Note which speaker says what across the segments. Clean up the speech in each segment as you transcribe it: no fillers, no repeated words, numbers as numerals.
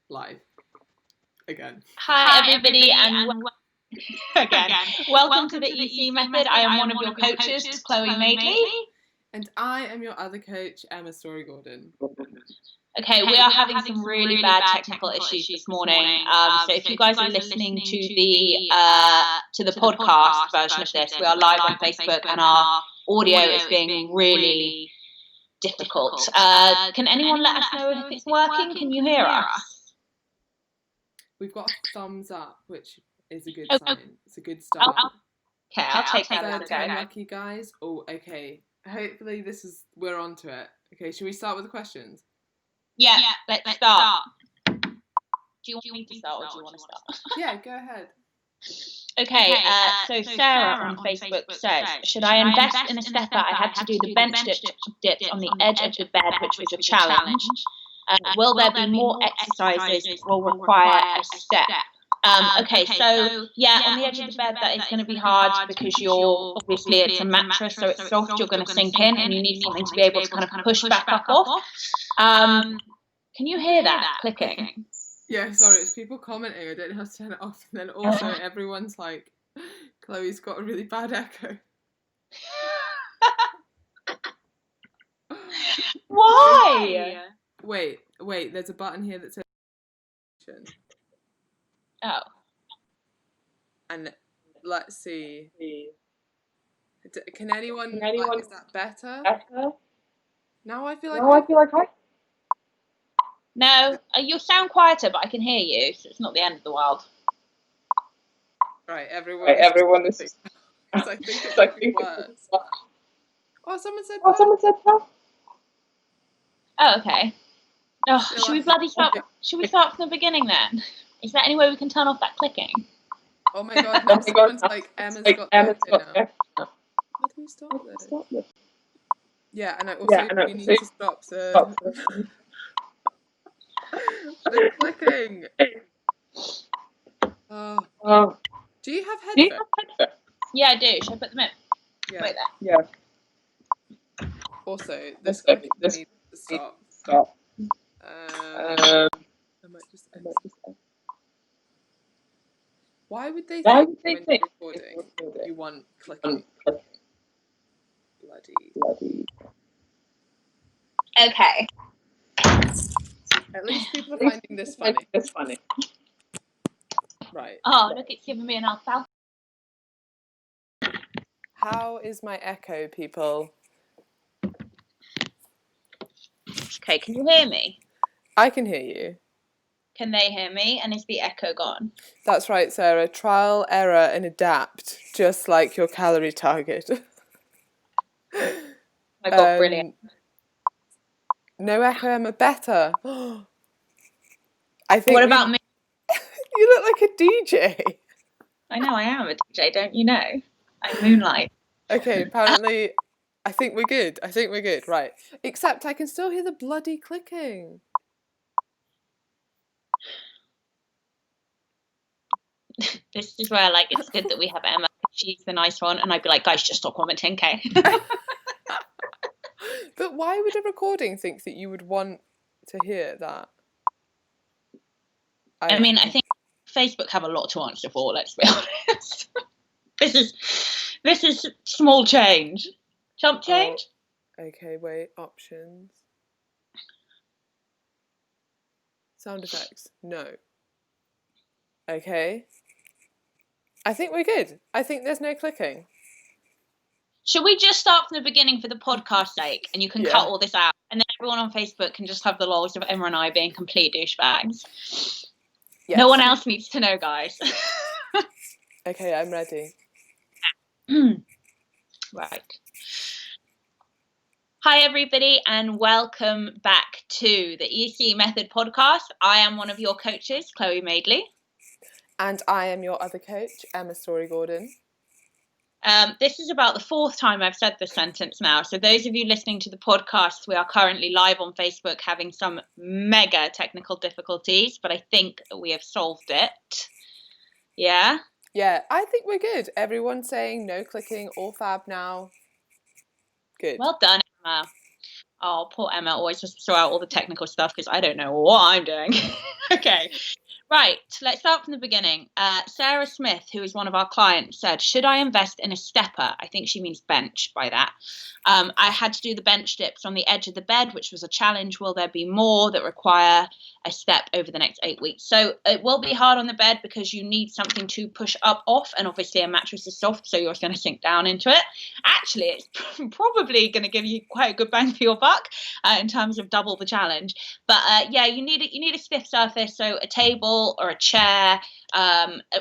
Speaker 1: live again.
Speaker 2: Hi everybody, and again, welcome to the EC Method. I am one of your coaches, Chloe Madeley.
Speaker 1: And I am your other coach, Emma Story-Gordon.
Speaker 2: Okay, we are having some really bad technical issues this morning. So if you guys are listening to the podcast version of this, we are live on Facebook and our audio is being really difficult. Can anyone let us know if it's working? Can you hear us?
Speaker 1: We've got a thumbs up, which is a good sign. It's a good start.
Speaker 2: Okay, I'll take that as a go.
Speaker 1: Lucky guys. Oh, okay. Hopefully we're onto it. Okay, should we start with the questions?
Speaker 2: Yeah, let's start. Do you want me to start or do you want to start?
Speaker 1: Yeah, go ahead.
Speaker 2: Okay, so Sarah on Facebook says, should I invest in a stepper? I had to do the bench dips on the edge of the bed, which was a challenge. Will there be more exercises that will require a step? Okay, so yeah, on the edge of the bed that is going to be hard because obviously it's a mattress, so it's soft, you're going to sink in and you need something to be able to kind of push back up off. Can you hear that clicking?
Speaker 1: Yeah, sorry, it's people commenting. I don't know how to turn it off. And then also everyone's like, Chloe's got a really bad echo.
Speaker 2: Why?
Speaker 1: Wait, there's a button here that says
Speaker 2: Oh.
Speaker 1: And let's see. Can anyone is that better? Now I feel like
Speaker 2: No, you sound quieter, but I can hear you, so it's not the end of the world.
Speaker 1: Right, everyone is. I think it's like worse. Oh, someone said that.
Speaker 2: Oh, okay. Oh, should we bloody start? Should we start from the beginning then? Is there any way we can turn off that clicking?
Speaker 1: Oh my god! Now someone's like, Emma's got echo now. How do we stop this? Yeah, and I also we need to stop the the clicking. Oh. Do you have headphones?
Speaker 2: Yeah, I do. Should I put them in?
Speaker 1: Yeah.
Speaker 2: Wait there.
Speaker 1: Yeah. Also, this clicking needs to stop. I might just end. Why would they think when you're recording you want clicking? Bloody.
Speaker 2: Okay.
Speaker 1: At least people are finding this funny. Right.
Speaker 2: Oh, look, it's giving me an alfalfa.
Speaker 1: How is my echo, people?
Speaker 2: Okay, can you hear me?
Speaker 1: I can hear you.
Speaker 2: Can they hear me? And is the echo gone?
Speaker 1: That's right, Sarah. Trial, error, and adapt, just like your calorie target.
Speaker 2: I got brilliant.
Speaker 1: No echo, Emma. Better. I think.
Speaker 2: What about me?
Speaker 1: You look like a DJ.
Speaker 2: I know I am a DJ, don't you know? I moonlight.
Speaker 1: Okay, apparently, I think we're good. Right. Except I can still hear the bloody clicking.
Speaker 2: This is where, like, it's good that we have Emma. She's the nice one, and I'd be like, guys, just stop commenting, okay?
Speaker 1: But why would a recording think that you would want to hear that?
Speaker 2: I mean, I think Facebook have a lot to answer for, let's be honest. This is small change. Chump change?
Speaker 1: Oh, okay, wait, options. Sound effects, no. Okay. I think we're good. I think there's no clicking.
Speaker 2: Should we just start from the beginning for the podcast sake, and you can cut all this out, and then everyone on Facebook can just have the lols of Emma and I being complete douchebags? Yes. No one else needs to know, guys.
Speaker 1: Okay, I'm ready.
Speaker 2: Right. Hi, everybody, and welcome back to the EC Method podcast. I am one of your coaches, Chloe Madeley.
Speaker 1: And I am your other coach, Emma Story-Gordon.
Speaker 2: This is about the fourth time I've said this sentence now. So those of you listening to the podcast, we are currently live on Facebook having some mega technical difficulties, but I think we have solved it. Yeah?
Speaker 1: Yeah, I think we're good. Everyone's saying no clicking, all fab now. Good.
Speaker 2: Well done, Emma. Oh, poor Emma always has to throw out all the technical stuff because I don't know what I'm doing. Okay. Right, let's start from the beginning. Sarah Smith, who is one of our clients, said, should I invest in a stepper? I think she means bench by that. I had to do the bench dips on the edge of the bed, which was a challenge. Will there be more that require a step over the next 8 weeks? So it will be hard on the bed because you need something to push up off, and obviously a mattress is soft, so you're going to sink down into it. Actually, it's probably going to give you quite a good bang for your buck in terms of double the challenge. But yeah, you need a stiff surface, so a table or a chair.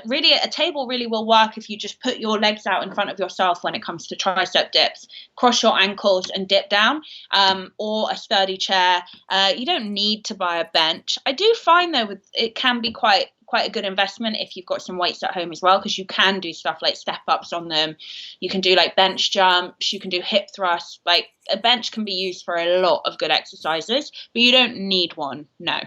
Speaker 2: Really, a table really will work if you just put your legs out in front of yourself when it comes to tricep dips. Cross your ankles and dip down, or a sturdy chair. You don't need to buy a bench. I do find though it can be quite a good investment if you've got some weights at home as well, because you can do stuff like step ups on them. You can do like bench jumps, you can do hip thrusts. Like a bench can be used for a lot of good exercises, but you don't need one. No.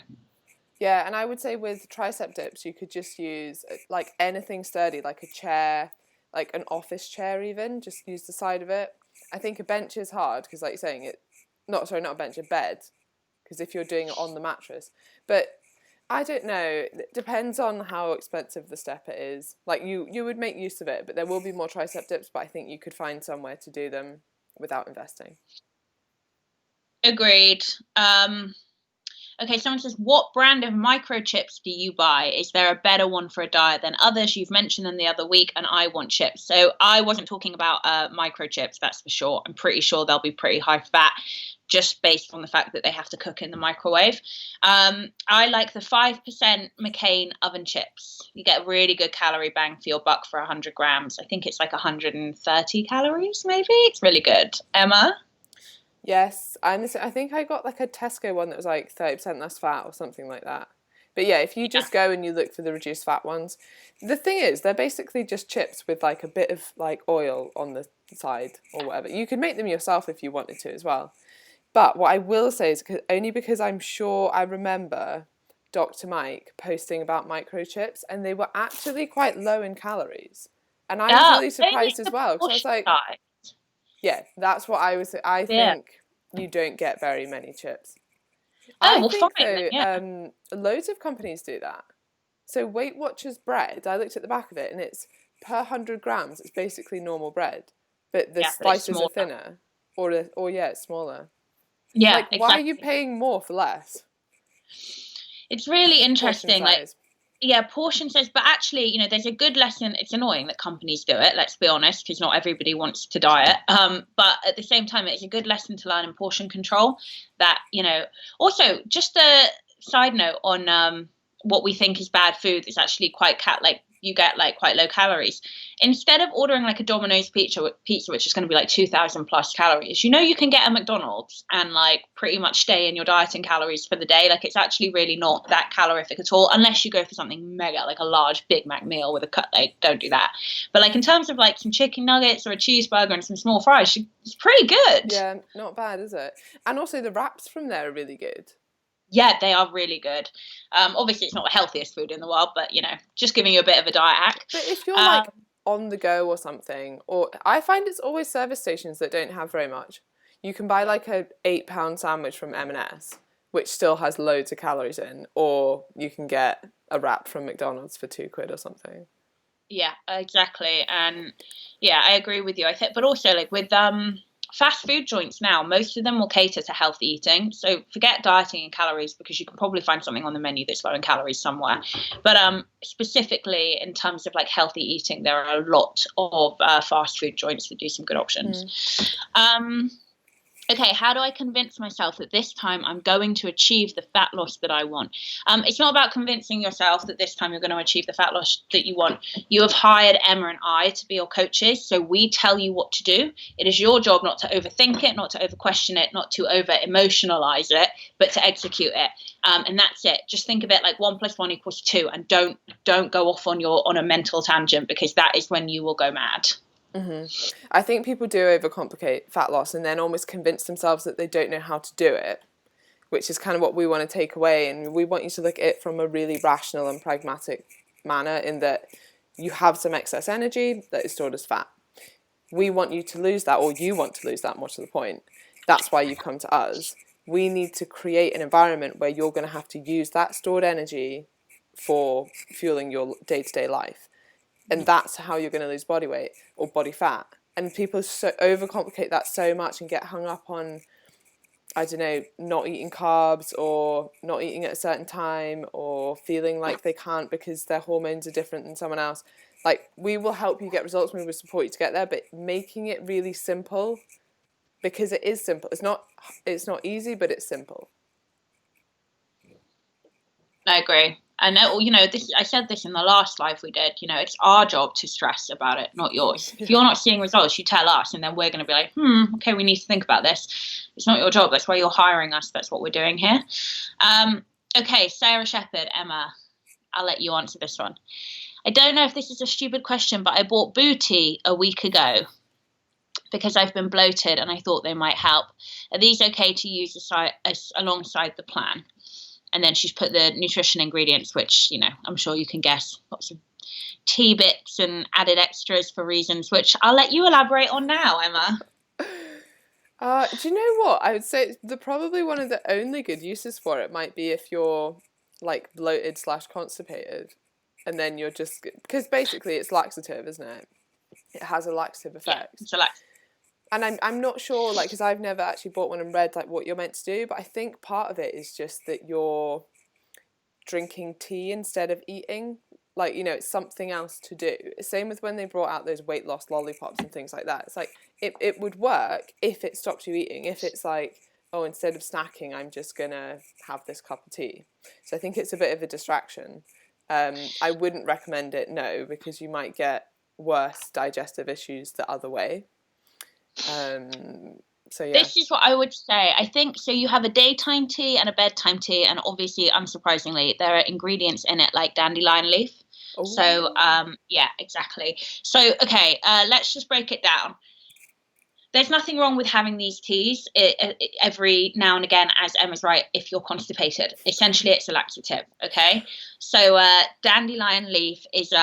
Speaker 1: Yeah, and I would say with tricep dips, you could just use like anything sturdy, like a chair, like an office chair even, just use the side of it. I think a bench is hard because like you're saying, not a bench, a bed, because if you're doing it on the mattress. But I don't know, it depends on how expensive the stepper is. Like you would make use of it, but there will be more tricep dips, but I think you could find somewhere to do them without investing.
Speaker 2: Agreed. Okay, someone says, what brand of microchips do you buy? Is there a better one for a diet than others? You've mentioned them the other week, and I want chips. So I wasn't talking about microchips, that's for sure. I'm pretty sure they'll be pretty high fat, just based on the fact that they have to cook in the microwave. I like the 5% McCain oven chips. You get a really good calorie bang for your buck for 100 grams. I think it's like 130 calories, maybe. It's really good. Emma?
Speaker 1: Yes, I think I got like a Tesco one that was like 30% less fat or something like that. But yeah, if you just go and you look for the reduced fat ones, the thing is, they're basically just chips with like a bit of like oil on the side or whatever. You could make them yourself if you wanted to as well. But what I will say is only because I'm sure I remember Dr. Mike posting about microchips, and they were actually quite low in calories. And I was really surprised as well, because I was like, yeah, that's what I was. I think you don't get very many chips. I think though, loads of companies do that. So Weight Watchers bread, I looked at the back of it, and it's per 100 grams. It's basically normal bread, but the slices are thinner, or it's smaller.
Speaker 2: Yeah,
Speaker 1: like why are you paying more for less?
Speaker 2: It's really interesting. Portion size, but actually, there's a good lesson. It's annoying that companies do it, let's be honest, because not everybody wants to diet. But at the same time, it's a good lesson to learn in portion control. That, also just a side note on what we think is bad food is actually quite you get like quite low calories. Instead of ordering like a Domino's pizza, which is going to be like 2,000 plus calories, you can get a McDonald's and like pretty much stay in your dieting calories for the day. Like it's actually really not that calorific at all, unless you go for something mega, like a large Big Mac meal with a cut. Like don't do that. But like in terms of like some chicken nuggets or a cheeseburger and some small fries, it's pretty good.
Speaker 1: Yeah, not bad, is it? And also the wraps from there are really good.
Speaker 2: Yeah, they are really good. Obviously, it's not the healthiest food in the world, but, just giving you a bit of a diet hack.
Speaker 1: But if you're, like, on the go or something, or I find it's always service stations that don't have very much. You can buy, like, a £8 sandwich from M&S, which still has loads of calories in, or you can get a wrap from McDonald's for £2 or something.
Speaker 2: Yeah, exactly. And, yeah, I agree with you. I think, but also, like, with fast food joints now, most of them will cater to healthy eating. So forget dieting and calories, because you can probably find something on the menu that's low in calories somewhere. But specifically in terms of like healthy eating, there are a lot of fast food joints that do some good options. Okay, how do I convince myself that this time I'm going to achieve the fat loss that I want? It's not about convincing yourself that this time you're going to achieve the fat loss that you want. You have hired Emma and I to be your coaches, so we tell you what to do. It is your job not to overthink it, not to over-question it, not to over-emotionalize it, but to execute it. And that's it. Just think of it like 1 + 1 = 2, and don't go off on a mental tangent, because that is when you will go mad.
Speaker 1: Mm-hmm. I think people do overcomplicate fat loss and then almost convince themselves that they don't know how to do it, which is kind of what we want to take away. And we want you to look at it from a really rational and pragmatic manner, in that you have some excess energy that is stored as fat. We want you to lose that, or you want to lose that, more to the point. That's why you come to us. we need to create an environment where you're going to have to use that stored energy for fueling your day-to-day life. And that's how you're going to lose body weight or body fat. And people so overcomplicate that so much and get hung up on, I don't know, not eating carbs or not eating at a certain time or feeling like they can't because their hormones are different than someone else. Like, we will help you get results, we will support you to get there, but making it really simple, because it is simple. It's not easy, but it's simple.
Speaker 2: I agree. I know, I said this in the last live we did, it's our job to stress about it, not yours. If you're not seeing results, you tell us, and then we're going to be like, okay, we need to think about this. It's not your job. That's why you're hiring us. That's what we're doing here. Okay, Sarah Shepherd, Emma, I'll let you answer this one. I don't know if this is a stupid question, but I bought Booty a week ago because I've been bloated and I thought they might help. Are these okay to use alongside the plan? And then she's put the nutrition ingredients, which, I'm sure you can guess. Lots of tea bits and added extras for reasons, which I'll let you elaborate on now, Emma.
Speaker 1: Do you know what? I would say probably one of the only good uses for it might be if you're like bloated / constipated. And then you're just, because basically it's laxative, isn't it? It has a laxative effect.
Speaker 2: Yeah, it's a laxative.
Speaker 1: And I'm not sure, like, because I've never actually bought one and read, like, what you're meant to do. But I think part of it is just that you're drinking tea instead of eating. Like, it's something else to do. Same with when they brought out those weight loss lollipops and things like that. It's like, it would work if it stopped you eating. If it's like, oh, instead of snacking, I'm just going to have this cup of tea. So I think it's a bit of a distraction. I wouldn't recommend it, no, because you might get worse digestive issues the other way. So yeah.
Speaker 2: This is what I would say. I think so. You have a daytime tea and a bedtime tea, and obviously, unsurprisingly, there are ingredients in it like dandelion leaf. Ooh. So yeah, exactly. So okay, let's just break it down. There's nothing wrong with having these teas every now and again, as Emma's right, if you're constipated. Essentially, it's a laxative, okay? So dandelion leaf is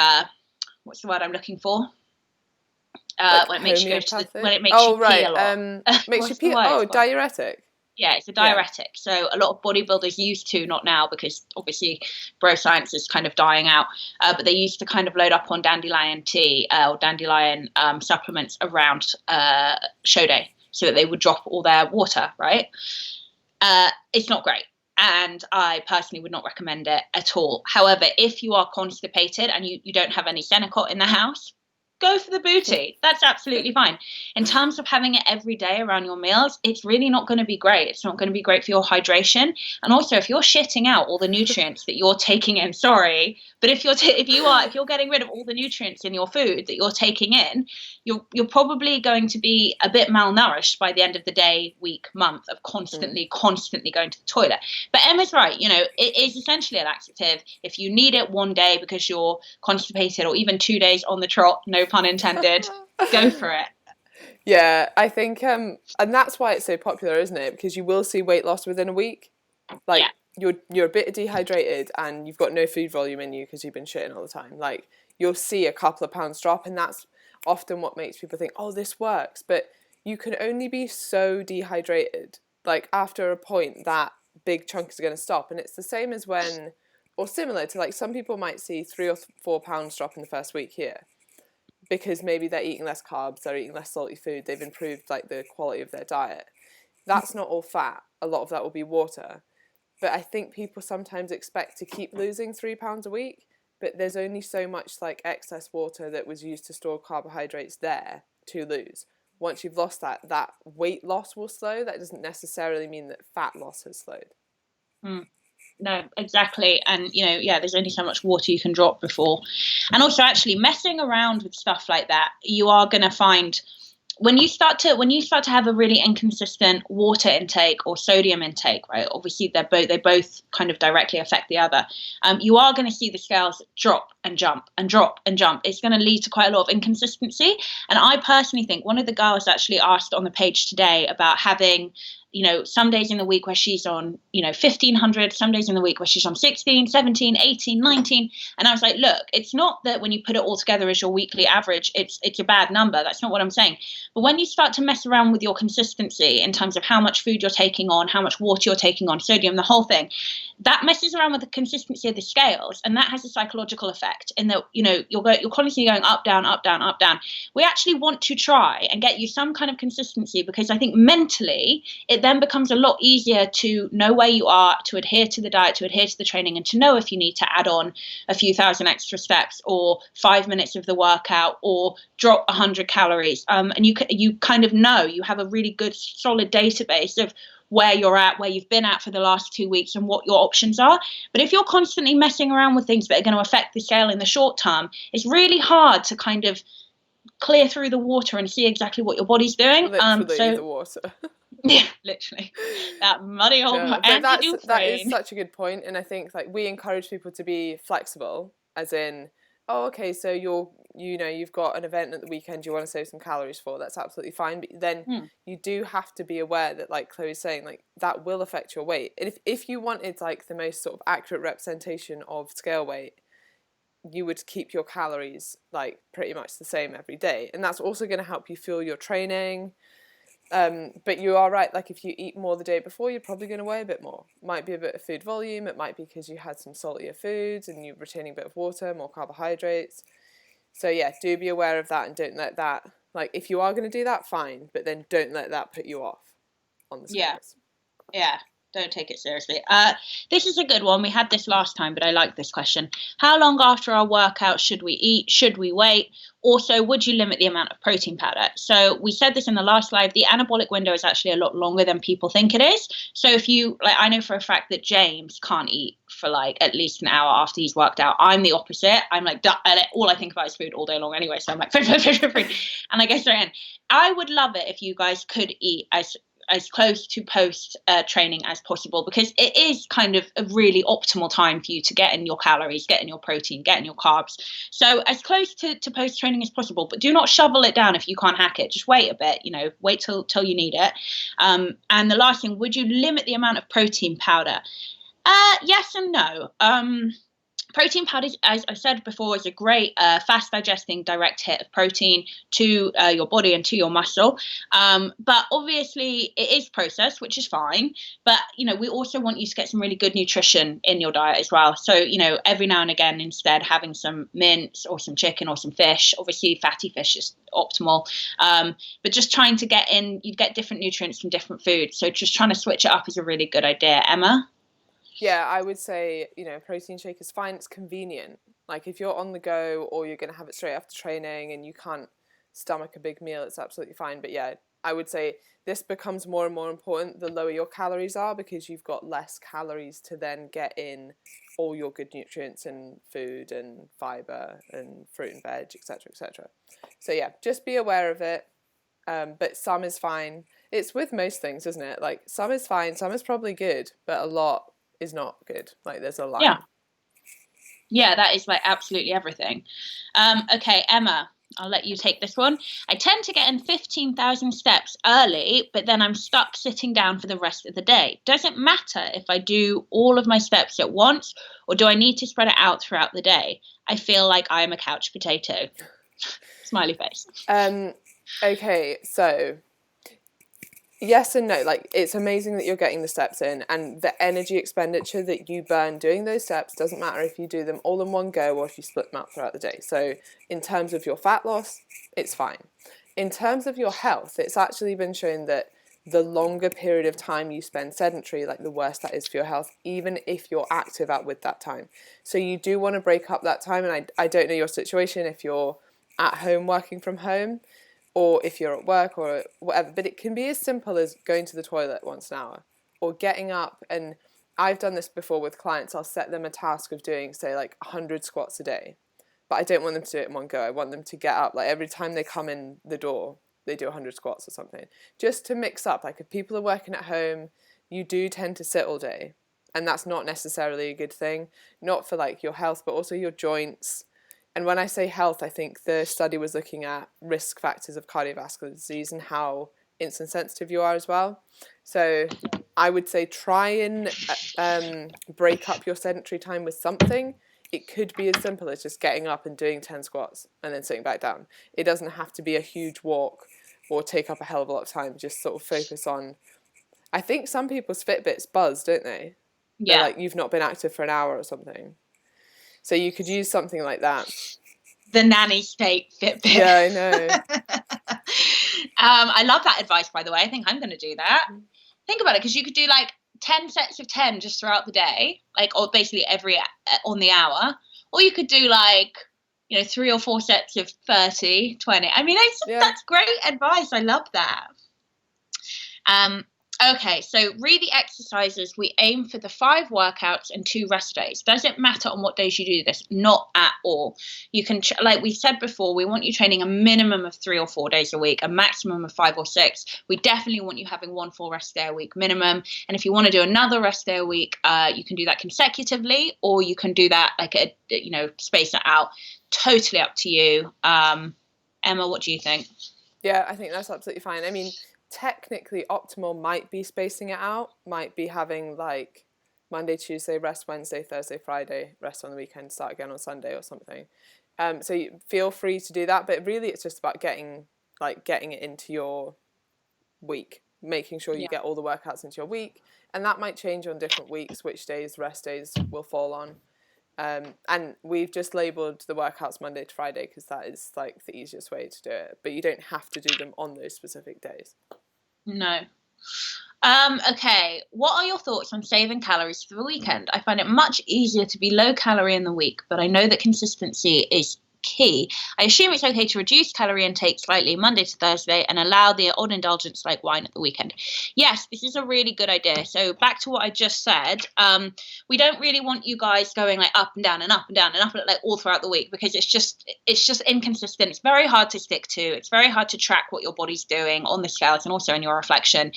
Speaker 2: what's the word I'm looking for? When it makes you pee a lot.
Speaker 1: Makes you pee. Oh, diuretic.
Speaker 2: Yeah, it's a diuretic. Yeah. So a lot of bodybuilders used to, not now because obviously bro science is kind of dying out, but they used to kind of load up on dandelion tea or dandelion supplements around show day so that they would drop all their water, right? It's not great. And I personally would not recommend it at all. However, if you are constipated and you don't have any Senecot in the house, go for the Booty. That's absolutely fine. In terms of having it every day around your meals, it's really not going to be great. It's not going to be great for your hydration. And also, if you're shitting out all the nutrients that you're taking in, sorry, but if you're getting rid of all the nutrients in your food that you're taking in, you're probably going to be a bit malnourished by the end of the day, week, month of constantly going to the toilet. But Emma's right. It is essentially a laxative. If you need it one day because you're constipated, or even 2 days on the trot, no pun intended, go for it.
Speaker 1: Yeah, I think, and that's why it's so popular, isn't it? Because you will see weight loss within a week. Like, you're a bit dehydrated and you've got no food volume in you because you've been shitting all the time. Like, you'll see a couple of pounds drop, and that's often what makes people think, oh, this works. But you can only be so dehydrated. Like, after a point, that big chunk is going to stop. And it's the same as when, or similar to, like, some people might see 3 or 4 pounds drop in the first week here, because maybe they're eating less carbs, they're eating less salty food, they've improved like the quality of their diet. That's not all fat. A lot of that will be water. But I think people sometimes expect to keep losing 3 pounds a week, but there's only so much like excess water that was used to store carbohydrates there to lose. Once you've lost that weight loss will slow. That doesn't necessarily mean that fat loss has slowed.
Speaker 2: No, exactly. And, there's only so much water you can drop before. And also, actually, messing around with stuff like that, you are going to find when you start to have a really inconsistent water intake or sodium intake, right? Obviously, they both kind of directly affect the other. You are going to see the scales drop and jump and drop and jump. It's going to lead to quite a lot of inconsistency. And I personally think one of the girls actually asked on the page today about having some days in the week where she's on, 1,500, some days in the week where she's on 16, 17, 18, 19. And I was like, look, it's not that when you put it all together as your weekly average, it's a bad number. That's not what I'm saying. But when you start to mess around with your consistency in terms of how much food you're taking on, how much water you're taking on, sodium, the whole thing, that messes around with the consistency of the scales. And that has a psychological effect in that, you're constantly going up, down, up, down, up, down. We actually want to try and get you some kind of consistency, because I think mentally it then becomes a lot easier to know where you are, to adhere to the diet, to adhere to the training, and to know if you need to add on a few thousand extra steps or 5 minutes of the workout or drop 100 calories. And you kind of know, you have a really good solid database of where you're at, where you've been at for the last 2 weeks, and what your options are. But if you're constantly messing around with things that are going to affect the scale in the short term, it's really hard to kind of clear through the water and see exactly what your body's doing.
Speaker 1: Literally the water.
Speaker 2: Yeah, literally. That muddy old
Speaker 1: that is such a good point. And I think we encourage people to be flexible, as in, oh, okay, so you've got an event at the weekend you want to save some calories for, that's absolutely fine. But then you do have to be aware that, like Chloe's saying, that will affect your weight. And if you wanted the most sort of accurate representation of scale weight, you would keep your calories pretty much the same every day. And that's also going to help you fuel your training. But you are right, if you eat more the day before, you're probably going to weigh a bit more. Might be a bit of food volume, it might be because you had some saltier foods and you're retaining a bit of water, more carbohydrates. So yeah, do be aware of that, and don't let that, if you are going to do that, fine, but then don't let that put you off on the scales.
Speaker 2: Yeah. Don't take it seriously. This is a good one. We had this last time, but I like this question. How long after our workout should we eat? Should we wait? Also, would you limit the amount of protein powder? So we said this in the last live. The anabolic window is actually a lot longer than people think it is. So if you, I know for a fact that James can't eat for at least an hour after he's worked out. I'm the opposite. I'm all I think about is food all day long anyway. So I'm like, food. And I go straight in. I would love it if you guys could eat as close to post training as possible, because it is kind of a really optimal time for you to get in your calories, get in your protein, get in your carbs. So as close to post training as possible, but do not shovel it down if you can't hack it. Just wait a bit, wait till you need it. And the last thing, would you limit the amount of protein powder? Yes and no. Protein powder, as I said before, is a great fast digesting direct hit of protein to your body and to your muscle. But obviously it is processed, which is fine. But, we also want you to get some really good nutrition in your diet as well. So, every now and again, instead having some mince or some chicken or some fish, obviously fatty fish is optimal. But just trying to get in, you get different nutrients from different foods. So just trying to switch it up is a really good idea. Emma?
Speaker 1: Yeah, I would say, protein shake is fine. It's convenient. If you're on the go or you're going to have it straight after training and you can't stomach a big meal, it's absolutely fine. But yeah, I would say this becomes more and more important the lower your calories are, because you've got less calories to then get in all your good nutrients and food and fibre and fruit and veg, etc., etc. So yeah, just be aware of it. But some is fine. It's with most things, isn't it? Some is fine, some is probably good, but a lot is not good. There's a line.
Speaker 2: Yeah, that is absolutely everything. Okay, Emma, I'll let you take this one. I tend to get in 15,000 steps early, but then I'm stuck sitting down for the rest of the day. Does it matter if I do all of my steps at once, or do I need to spread it out throughout the day? I feel like I am a couch potato. Smiley face.
Speaker 1: Okay, so yes and no. It's amazing that you're getting the steps in, and the energy expenditure that you burn doing those steps doesn't matter if you do them all in one go or if you split them up throughout the day. So in terms of your fat loss, it's fine. In terms of your health, it's actually been shown that the longer period of time you spend sedentary, the worse that is for your health, even if you're active with that time. So you do want to break up that time, and I don't know your situation, if you're at home working from home, or if you're at work or whatever, but it can be as simple as going to the toilet once an hour or getting up. And I've done this before with clients. I'll set them a task of doing, say, 100 squats a day, but I don't want them to do it in one go. I want them to get up, every time they come in the door, they do 100 squats or something, just to mix up. If people are working at home, you do tend to sit all day, and that's not necessarily a good thing, not for your health, but also your joints. And when I say health, I think the study was looking at risk factors of cardiovascular disease and how insulin sensitive you are as well. So I would say try and break up your sedentary time with something. It could be as simple as just getting up and doing 10 squats and then sitting back down. It doesn't have to be a huge walk or take up a hell of a lot of time. Just sort of focus on, I think some people's Fitbits buzz, don't they?
Speaker 2: Yeah.
Speaker 1: They're like, you've not been active for an hour or something. So you could use something like that.
Speaker 2: The nanny state Fitbit.
Speaker 1: Yeah, I know.
Speaker 2: I love that advice, by the way. I think I'm going to do that. Think about it, because you could do like 10 sets of 10 just throughout the day, like, or basically every on the hour, or you could do like, 3 or 4 sets of 30, 20. I mean, that's great advice. I love that. Okay, so read the exercises. We aim for the 5 workouts and 2 rest days. Does it matter on what days you do this? Not at all. You can, like we said before, we want you training a minimum of 3 or 4 days a week, a maximum of 5 or 6. We definitely want you having 1 full rest day a week minimum. And if you want to do another rest day a week, you can do that consecutively, or you can do that like space it out. Totally up to you. Emma, what do you think?
Speaker 1: Yeah, I think that's absolutely fine. I mean, technically optimal might be spacing it out, might be having like Monday, Tuesday, rest Wednesday, Thursday, Friday, rest on the weekend, start again on Sunday or something. So you feel free to do that, but really it's just about getting it into your week, making sure you get all the workouts into your week, and that might change on different weeks, which days rest days will fall on. And we've just labelled the workouts Monday to Friday because that is like the easiest way to do it. But you don't have to do them on those specific days.
Speaker 2: No. Okay, what are your thoughts on saving calories for the weekend? I find it much easier to be low calorie in the week, but I know that consistency is key. I assume it's okay to reduce calorie intake slightly Monday to Thursday and allow the odd indulgence like wine at the weekend. Yes, this is a really good idea. So back to what I just said, we don't really want you guys going like up and down and up and down and up like all throughout the week, because it's just inconsistent. It's very hard to stick to. It's very hard to track what your body's doing on the scales and also in your reflection.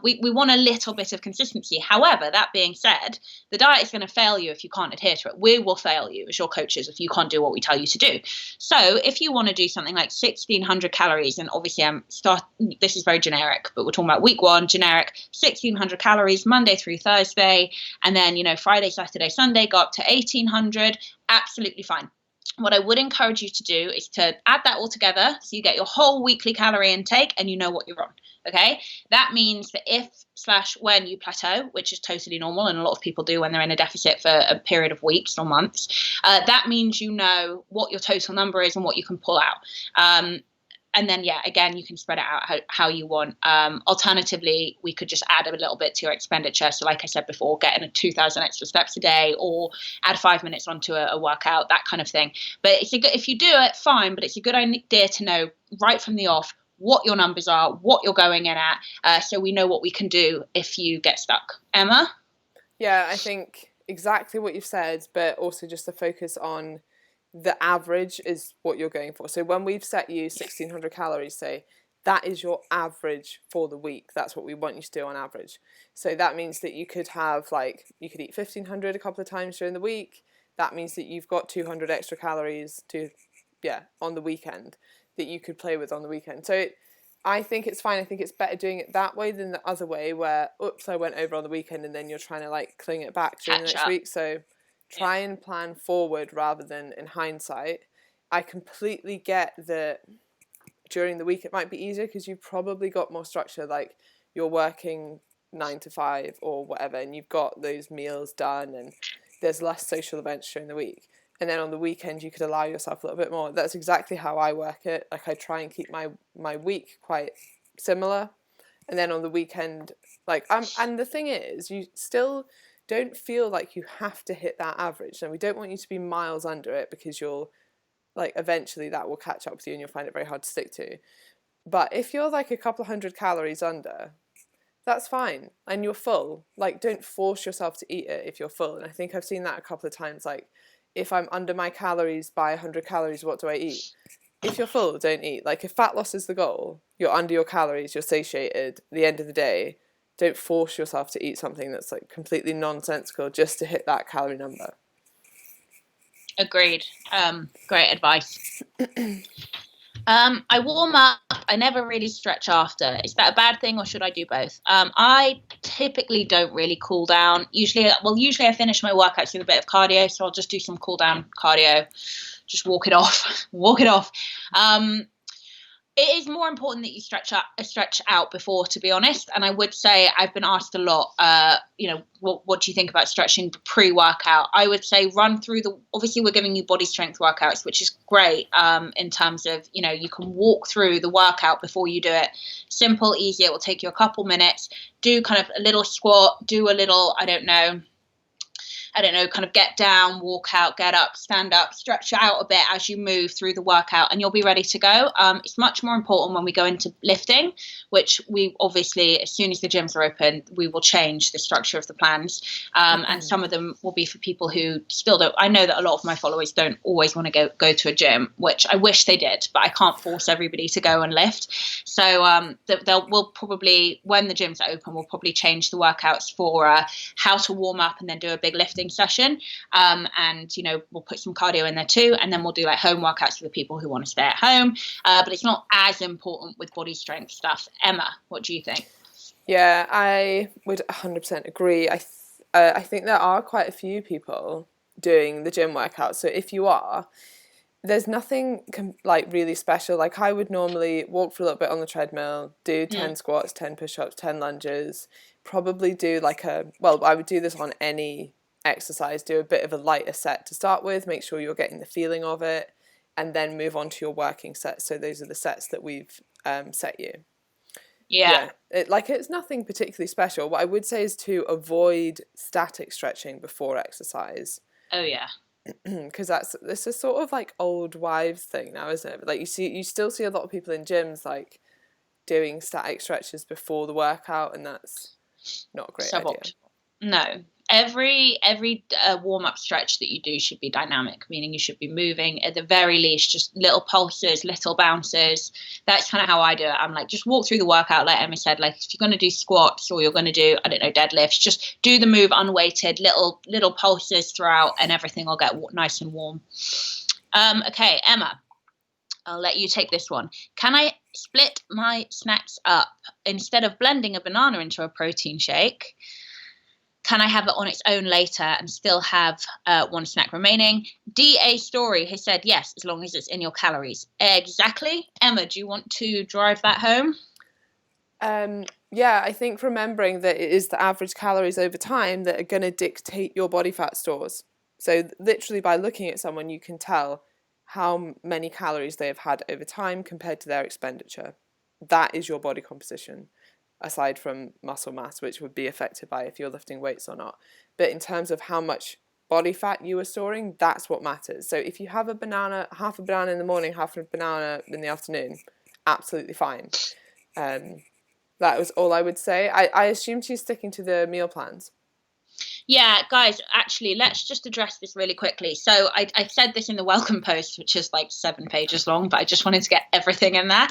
Speaker 2: We want a little bit of consistency. However, that being said, the diet is going to fail you if you can't adhere to it. We will fail you as your coaches if you can't do what we tell you to do. So if you want to do something like 1,600 calories, and obviously this is very generic, but we're talking about week 1, generic, 1,600 calories Monday through Thursday, and then, Friday, Saturday, Sunday, go up to 1,800, absolutely fine. What I would encourage you to do is to add that all together so you get your whole weekly calorie intake and you know what you're on. Okay, that means that if/when you plateau, which is totally normal, and a lot of people do when they're in a deficit for a period of weeks or months, that means you know what your total number is and what you can pull out. And then, again, you can spread it out how you want. Alternatively, we could just add a little bit to your expenditure. So like I said before, getting a 2,000 extra steps a day, or add 5 minutes onto a workout, that kind of thing. But if you do it, fine, but it's a good idea to know right from the off what your numbers are, what you're going in at, so we know what we can do if you get stuck. Emma?
Speaker 1: Yeah, I think exactly what you've said, but also just to focus on the average is what you're going for. So when we've set you 1,600 calories, say, that is your average for the week. That's what we want you to do on average. So that means that you could have you could eat 1,500 a couple of times during the week. That means that you've got 200 extra calories on the weekend that you could play with on the weekend. So I think it's fine. I think it's better doing it that way than the other way where, oops, I went over on the weekend, and then you're trying to cling it back during the next week. So try and plan forward rather than in hindsight. I completely get that during the week it might be easier because you've probably got more structure, like you're working 9 to 5 or whatever, and you've got those meals done and there's less social events during the week. And then on the weekend you could allow yourself a little bit more. That's exactly how I work it. I try and keep my week quite similar, and then on the weekend and the thing is, you still don't feel like you have to hit that average, and we don't want you to be miles under it, because you'll eventually that will catch up with you and you'll find it very hard to stick to. But if you're a couple of 100 calories under, that's fine, and you're full. Don't force yourself to eat it if you're full. And I think I've seen that a couple of times, if I'm under my calories by 100 calories, what do I eat? If you're full, don't eat. If fat loss is the goal, you're under your calories, you're satiated, at the end of the day, don't force yourself to eat something that's completely nonsensical just to hit that calorie number.
Speaker 2: Agreed. Great advice. I warm up. I never really stretch after. Is that a bad thing, or should I do both? I typically don't really cool down. Usually I finish my workouts with a bit of cardio, so I'll just do some cool down cardio. Just walk it off. Walk it off. It is more important that you stretch out before, to be honest. And I would say I've been asked a lot, what do you think about stretching pre-workout? I would say run through obviously we're giving you body strength workouts, which is great in terms of, you can walk through the workout before you do it. Simple, easy, it will take you a couple minutes. Do kind of a little squat, do a little, kind of get down, walk out, get up, stand up, stretch out a bit as you move through the workout, and you'll be ready to go. It's much more important when we go into lifting, which we obviously, as soon as the gyms are open, we will change the structure of the plans. And some of them will be for people who still don't. I know that a lot of my followers don't always want to go to a gym, which I wish they did, but I can't force everybody to go and lift. So we'll probably, when the gyms are open, we'll probably change the workouts for how to warm up and then do a big lifting session, and we'll put some cardio in there too, and then we'll do like home workouts for the people who want to stay at home, but it's not as important with body strength stuff. Emma, what do you think?
Speaker 1: Yeah, I would 100% agree. I think there are quite a few people doing the gym workouts, so if you are, there's nothing like really special. Like I would normally walk for a little bit on the treadmill, do 10 squats, 10 push-ups, 10 lunges, probably do I would do this on any exercise, do a bit of a lighter set to start with, make sure you're getting the feeling of it, and then move on to your working sets. So those are the sets that we've set you. It's nothing particularly special. What I would say is to avoid static stretching before exercise.
Speaker 2: Oh yeah.
Speaker 1: Because this is sort of like old wives thing now, isn't it? Like you still see a lot of people in gyms like doing static stretches before the workout, and that's not a great idea.
Speaker 2: No, every warm-up stretch that you do should be dynamic, meaning you should be moving, at the very least just little pulses, little bounces. That's kind of how I do it. I'm like, just walk through the workout, like Emma said. Like if you're going to do squats or you're going to do deadlifts, just do the move unweighted, little pulses throughout, and everything will get nice and warm. Okay, Emma, I'll let you take this one. Can I split my snacks up instead of blending a banana into a protein shake? Can I have it on its own later and still have one snack remaining? DA Story has said yes, as long as it's in your calories. Exactly. Emma, do you want to drive that home?
Speaker 1: Yeah, I think remembering that it is the average calories over time that are going to dictate your body fat stores. So literally by looking at someone, you can tell how many calories they have had over time compared to their expenditure. That is your body composition, aside from muscle mass, which would be affected by if you're lifting weights or not. But in terms of how much body fat you are storing, that's what matters. So if you have half a banana in the morning, half a banana in the afternoon, absolutely fine. That was all I would say. I assume she's sticking to the meal plans.
Speaker 2: Yeah, guys, actually, let's just address this really quickly. So I said this in the welcome post, which is like 7 pages long, but I just wanted to get everything in there.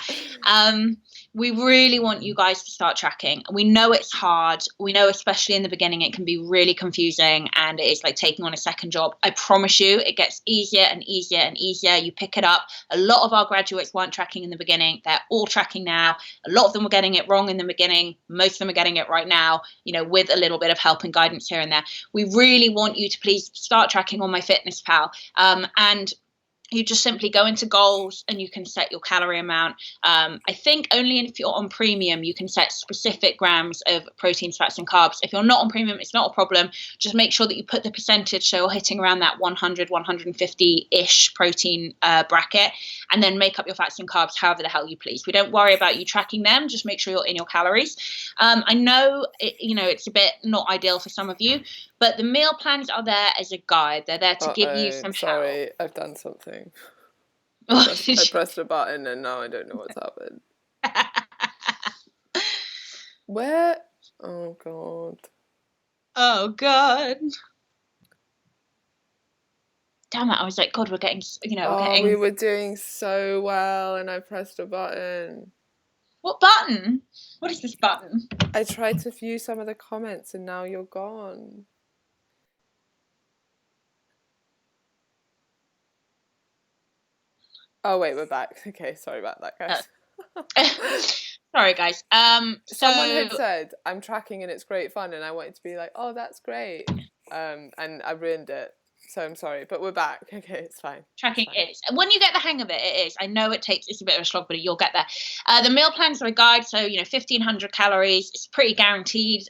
Speaker 2: We really want you guys to start tracking. We know it's hard. We know, especially in the beginning, it can be really confusing, and it is like taking on a second job. I promise you, it gets easier and easier and easier. You pick it up. A lot of our graduates weren't tracking in the beginning. They're all tracking now. A lot of them were getting it wrong in the beginning. Most of them are getting it right now, with a little bit of help and guidance here and there. We really want you to please start tracking on MyFitnessPal. And you just simply go into goals and you can set your calorie amount. I think only if you're on premium, you can set specific grams of proteins, fats, and carbs. If you're not on premium, it's not a problem. Just make sure that you put the percentage, so you're hitting around that 100, 150-ish protein bracket, and then make up your fats and carbs however the hell you please. We don't worry about you tracking them. Just make sure you're in your calories. I know it's a bit not ideal for some of you, but the meal plans are there as a guide. They're there to give you some help.
Speaker 1: Sorry, I've done something. I pressed a button and now I don't know what's happened. Where? Oh, God.
Speaker 2: Oh, God. Damn it, I was like, God, we're getting,
Speaker 1: we were doing so well and I pressed a button.
Speaker 2: What button? What is this button?
Speaker 1: I tried to view some of the comments and now you're gone. Oh wait, we're back. Okay, sorry about that, guys.
Speaker 2: Sorry, guys.
Speaker 1: Someone had said I'm tracking and it's great fun, and I wanted to be like, oh, that's great, and I ruined it. So I'm sorry, but we're back. Okay, it's fine.
Speaker 2: Tracking is. When you get the hang of it, it is. I know it's a bit of a slog, but you'll get there. The meal plans are a guide, so 1,500 calories. It's pretty guaranteed.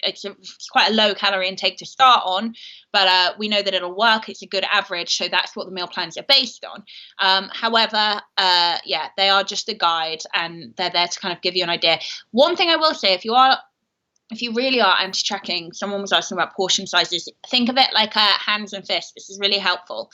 Speaker 2: It's quite a low calorie intake to start on, but we know that it'll work. It's a good average, so that's what the meal plans are based on. However, they are just a guide, and they're there to kind of give you an idea. One thing I will say, if you really are anti-tracking, someone was asking about portion sizes, think of it like hands and fists. This is really helpful.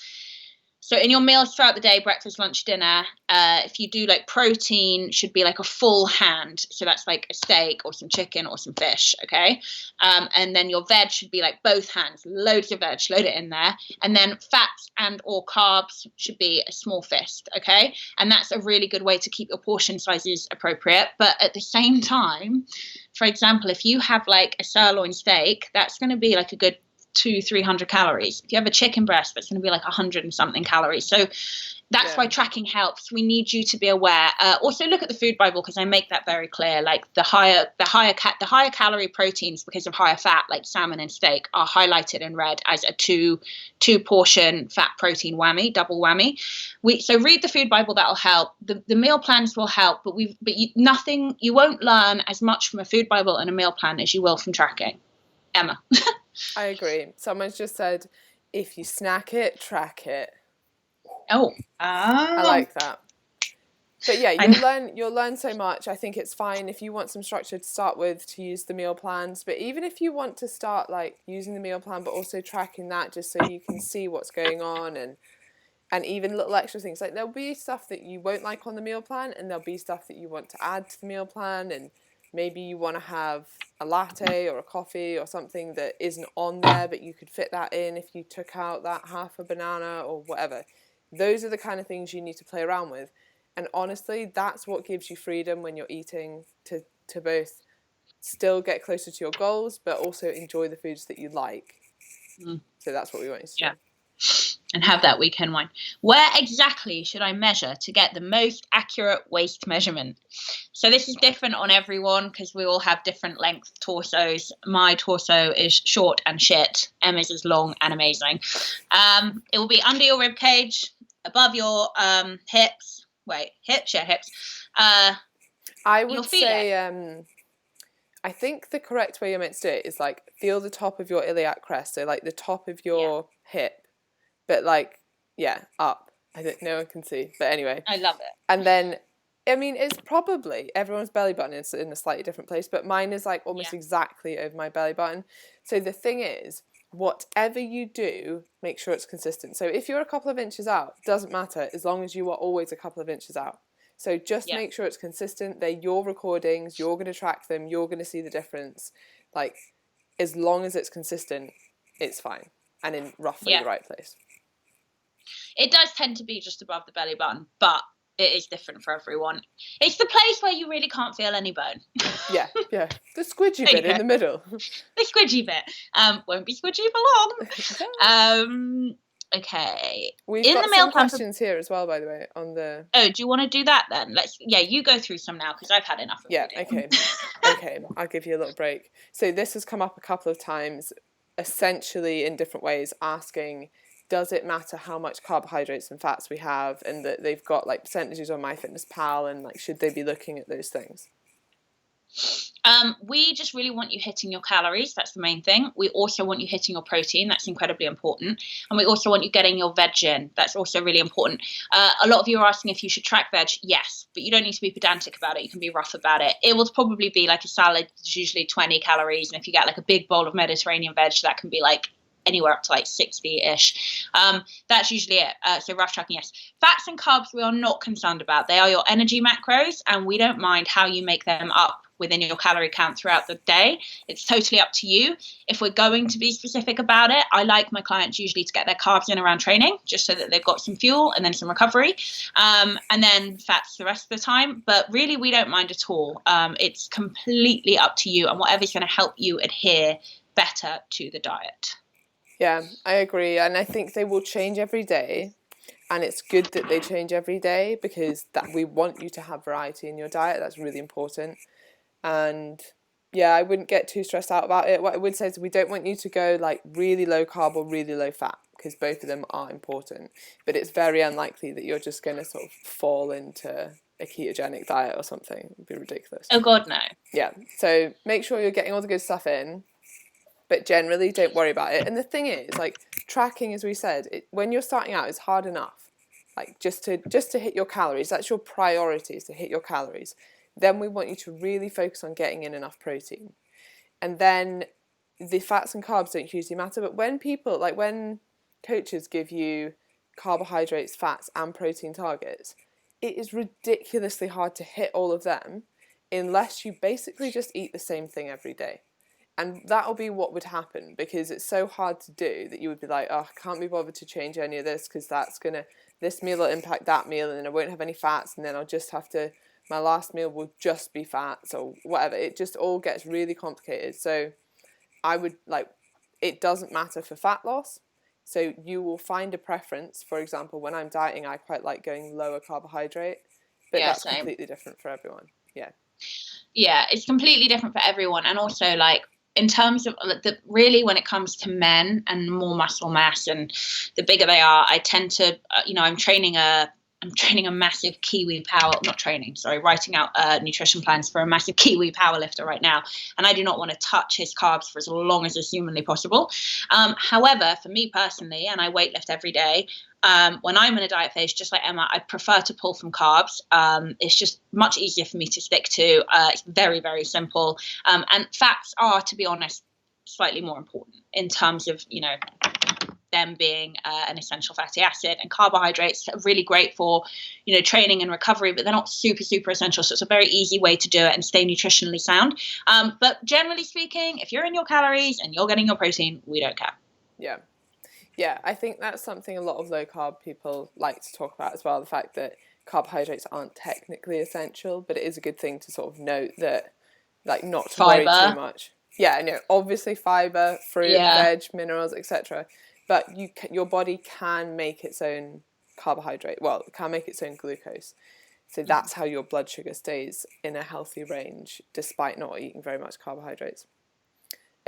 Speaker 2: So in your meals throughout the day, breakfast, lunch, dinner, if you do like protein, should be like a full hand. So that's like a steak or some chicken or some fish, okay? And then your veg should be like both hands, loads of veg, load it in there. And then fats and or carbs should be a small fist, okay? And that's a really good way to keep your portion sizes appropriate. But at the same time, for example, if you have like a sirloin steak, that's going to be like a good 200-300 calories. If you have a chicken breast, that's going to be like 100 and something calories. So that's why tracking helps. We need you to be aware. Also look at the food Bible, because I make that very clear. Like the higher calorie proteins, because of higher fat, like salmon and steak, are highlighted in red as a two portion fat protein whammy, double whammy. So read the food Bible, that'll help. The meal plans will help, but you won't learn as much from a food Bible and a meal plan as you will from tracking. Emma.
Speaker 1: I agree. Someone's just said, if you snack it, track it.
Speaker 2: Oh.
Speaker 1: I like that. But yeah, you'll learn so much. I think it's fine if you want some structure to start with to use the meal plans. But even if you want to start like using the meal plan, but also tracking that just so you can see what's going on, and even little extra things. Like there'll be stuff that you won't like on the meal plan, and there'll be stuff that you want to add to the meal plan, and maybe you want to have a latte or a coffee or something that isn't on there, but you could fit that in if you took out that half a banana or whatever. Those are the kind of things you need to play around with. And honestly, that's what gives you freedom when you're eating, to both still get closer to your goals, but also enjoy the foods that you like. So that's what we want you to do.
Speaker 2: And have that weekend wine. Where exactly should I measure to get the most accurate waist measurement? So this is different on everyone, because we all have different length torsos. My torso is short and shit. Emma's is long and amazing. It will be under your rib cage, above your hips. Wait, hips? Yeah, hips.
Speaker 1: I would say, I think the correct way you're meant to do it is like feel the top of your iliac crest, so like the top of your hip. But like, up. I think no one can see. But anyway.
Speaker 2: I love it.
Speaker 1: And then, I mean, it's probably, everyone's belly button is in a slightly different place, but mine is like almost exactly over my belly button. So the thing is, whatever you do, make sure it's consistent. So if you're a couple of inches out, doesn't matter, as long as you are always a couple of inches out. So just make sure it's consistent. They're your recordings. You're going to track them. You're going to see the difference. Like, as long as it's consistent, it's fine. And in roughly the right place.
Speaker 2: It does tend to be just above the belly button, but it is different for everyone. It's the place where you really can't feel any bone. Yeah.
Speaker 1: The squidgy bit in the middle.
Speaker 2: The squidgy bit. Won't be squidgy for long. Okay.
Speaker 1: We've got some questions here as well, by the way, on the...
Speaker 2: Oh, do you want to do that then? You go through some now, because I've had enough of it.
Speaker 1: Okay, I'll give you a little break. So this has come up a couple of times, essentially in different ways, asking, does it matter how much carbohydrates and fats we have, and that they've got like percentages on MyFitnessPal, and like should they be looking at those things?
Speaker 2: We just really want you hitting your calories. That's the main thing. We also want you hitting your protein. That's incredibly important. And we also want you getting your veg in. That's also really important. A lot of you are asking if you should track veg. Yes, but you don't need to be pedantic about it. You can be rough about it. It will probably be like a salad, usually 20 calories. And if you get like a big bowl of Mediterranean veg, that can be like anywhere up to like 60-ish. That's usually it. So rough tracking, yes. Fats and carbs we are not concerned about. They are your energy macros, and we don't mind how you make them up within your calorie count throughout the day. It's totally up to you. If we're going to be specific about it, I like my clients usually to get their carbs in around training, just so that they've got some fuel and then some recovery, and then fats the rest of the time. But really, we don't mind at all. It's completely up to you and whatever's going to help you adhere better to the diet.
Speaker 1: Yeah, I agree. And I think they will change every day. And it's good that they change every day, because that we want you to have variety in your diet. That's really important. And yeah, I wouldn't get too stressed out about it. What I would say is we don't want you to go like really low carb or really low fat, because both of them are important. But it's very unlikely that you're just going to sort of fall into a ketogenic diet or something. It would be ridiculous.
Speaker 2: Oh God, no.
Speaker 1: Yeah, so make sure you're getting all the good stuff in, but generally don't worry about it. And the thing is, like, tracking, as we said, when you're starting out, is hard enough. Like, just to hit your calories, that's your priority, is to hit your calories. Then we want you to really focus on getting in enough protein. And then the fats and carbs don't hugely matter, but when people, like when coaches give you carbohydrates, fats and protein targets, it is ridiculously hard to hit all of them unless you basically just eat the same thing every day. And that'll be what would happen, because it's so hard to do that you would be like, oh, I can't be bothered to change any of this, because this meal will impact that meal, and then I won't have any fats, and then I'll just have to, my last meal will just be fats or whatever. It just all gets really complicated. So I would it doesn't matter for fat loss. So you will find a preference. For example, when I'm dieting, I quite like going lower carbohydrate, but that's same. Completely different for everyone.
Speaker 2: Yeah, it's completely different for everyone. And also, like, in terms of really when it comes to men and more muscle mass and the bigger they are, I tend to, I'm training a massive Kiwi writing out nutrition plans for a massive Kiwi powerlifter right now. And I do not want to touch his carbs for as long as is humanly possible. However, for me personally, and I weightlift every day, when I'm in a diet phase, just like Emma, I prefer to pull from carbs. It's just much easier for me to stick to. It's very, very simple. And fats are, to be honest, slightly more important in terms of, them being an essential fatty acid, and carbohydrates are really great for, training and recovery, but they're not super, super essential. So it's a very easy way to do it and stay nutritionally sound. But generally speaking, if you're in your calories and you're getting your protein, we don't care.
Speaker 1: Yeah, I think that's something a lot of low carb people like to talk about as well, the fact that carbohydrates aren't technically essential, but it is a good thing to sort of note that, like, not to worry too much. Yeah, obviously fiber, fruit, veg, minerals, etc. But your body can make its own carbohydrate. Well, it can make its own glucose. So that's how your blood sugar stays in a healthy range despite not eating very much carbohydrates.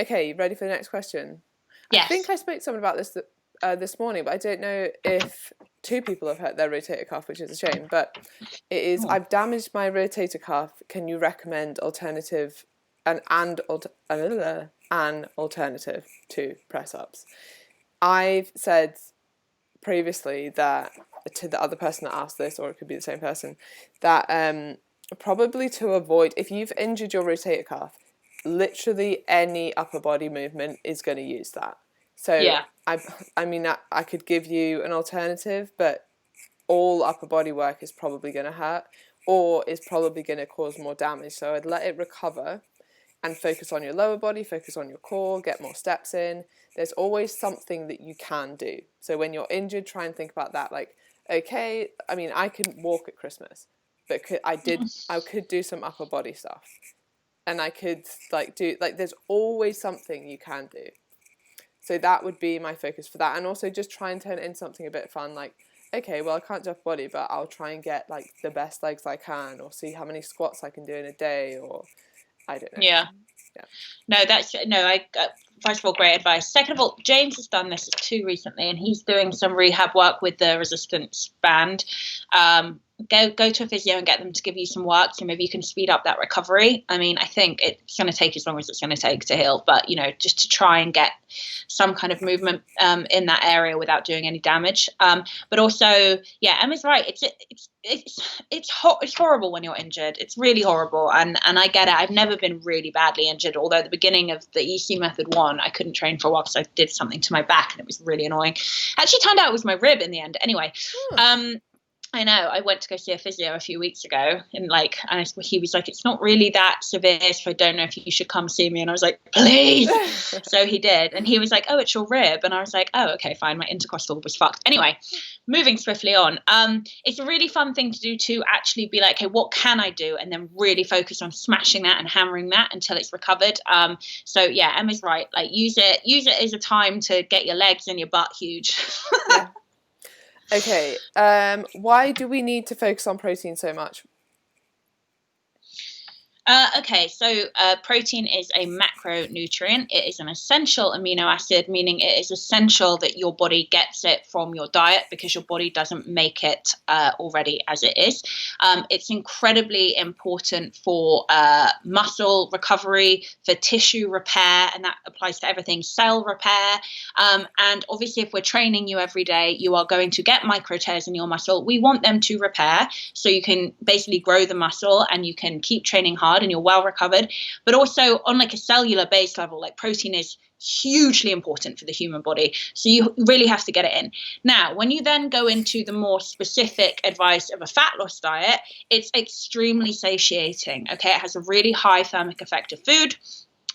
Speaker 1: Okay, you ready for the next question?
Speaker 2: Yes.
Speaker 1: I think I spoke to someone about this this morning, but I don't know if 2 people have hurt their rotator cuff, which is a shame. But it is, I've damaged my rotator cuff. Can you recommend an alternative to press-ups? I've said previously that to the other person that asked this, or it could be the same person, that probably to avoid, if you've injured your rotator cuff, literally any upper body movement is going to use that. So I could give you an alternative, but all upper body work is probably going to hurt, or is probably going to cause more damage. So I'd let it recover and focus on your lower body, focus on your core, get more steps in. There's always something that you can do. So when you're injured, try and think about that. Like, okay, I couldn't walk at Christmas, but I could do some upper body stuff. And I could there's always something you can do. So that would be my focus for that. And also just try and turn it into something a bit fun. Like, okay, well, I can't do upper body, but I'll try and get like the best legs I can, or see how many squats I can do in a day, or I don't know.
Speaker 2: Yeah. First of all, great advice. Second of all, James has done this too recently, and he's doing some rehab work with the resistance band. Go to a physio and get them to give you some work, so maybe you can speed up that recovery. I think it's going to take as long as it's going to take to heal, but just to try and get some kind of movement in that area without doing any damage. But also, Emma's right. It's horrible when you're injured. It's really horrible, and I get it. I've never been really badly injured, although at the beginning of the EC Method 1, I couldn't train for a while because I did something to my back, and it was really annoying. Actually, turned out it was my rib in the end. Anyway. I know. I went to go see a physio a few weeks ago, and he was like, "It's not really that severe, so I don't know if you should come see me." And I was like, "Please!" So he did, and he was like, "Oh, it's your rib," and I was like, "Oh, okay, fine. My intercostal was fucked." Anyway, moving swiftly on. It's a really fun thing to do, to actually be like, "Okay, what can I do?" and then really focus on smashing that and hammering that until it's recovered. So yeah, Emma's right. Like, use it as a time to get your legs and your butt huge.
Speaker 1: Okay. Why do we need to focus on protein so much?
Speaker 2: Okay, so protein is a macronutrient. It is an essential amino acid, meaning it is essential that your body gets it from your diet because your body doesn't make it already as it is. It's incredibly important for muscle recovery, for tissue repair, and that applies to everything, cell repair. And obviously, if we're training you every day, you are going to get micro tears in your muscle. We want them to repair so you can basically grow the muscle and you can keep training hard and you're well recovered. But also on like a cellular base level, like protein is hugely important for the human body. So you really have to get it in. Now, when you then go into the more specific advice of a fat loss diet, it's extremely satiating. Okay, it has a really high thermic effect of food.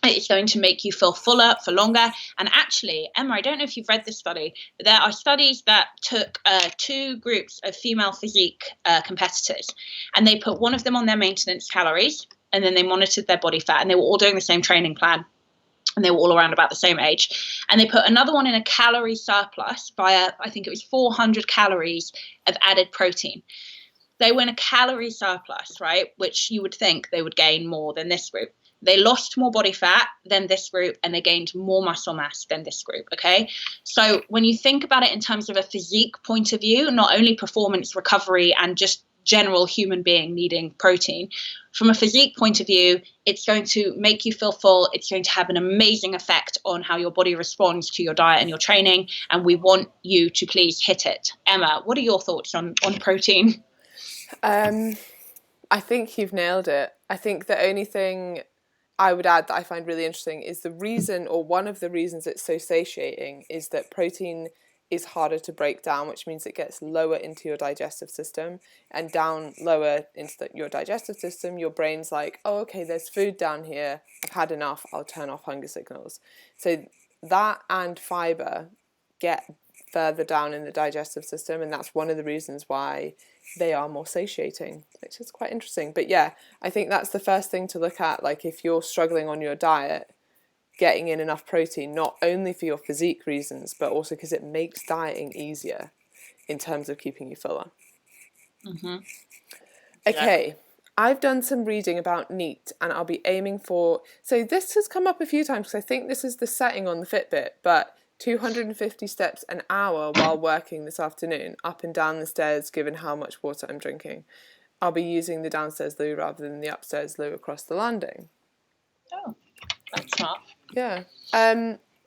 Speaker 2: It's going to make you feel fuller for longer. And actually, Emma, I don't know if you've read this study, but there are studies that took 2 groups of female physique competitors, and they put one of them on their maintenance calories, and then they monitored their body fat, and they were all doing the same training plan, and they were all around about the same age. And they put another one in a calorie surplus via, I think it was 400 calories of added protein. They were in a calorie surplus, right, which you would think they would gain more than this group. They lost more body fat than this group, and they gained more muscle mass than this group, okay? So when you think about it in terms of a physique point of view, not only performance recovery and just general human being needing protein, from a physique point of view, it's going to make you feel full. It's going to have an amazing effect on how your body responds to your diet and your training, and we want you to please hit it. Emma, what are your thoughts on protein?
Speaker 1: I think you've nailed it. I think the only thing I would add that I find really interesting is the reason, or one of the reasons it's so satiating, is that protein is harder to break down, which means it gets lower into your digestive system, and down lower into your digestive system, your brain's like, oh, okay, there's food down here. I've had enough. I'll turn off hunger signals. So that and fiber get further down in the digestive system, and that's one of the reasons why they are more satiating, which is quite interesting. But yeah, I think that's the first thing to look at. Like if you're struggling on your diet, getting in enough protein, not only for your physique reasons, but also because it makes dieting easier in terms of keeping you fuller.
Speaker 2: Mm-hmm.
Speaker 1: Okay,
Speaker 2: Yeah.
Speaker 1: I've done some reading about NEAT, and I'll be aiming for, so this has come up a few times because I think this is the setting on the Fitbit, but 250 steps an hour while working this afternoon, up and down the stairs, given how much water I'm drinking. I'll be using the downstairs loo rather than the upstairs loo across the landing.
Speaker 2: Oh, that's smart.
Speaker 1: Yeah.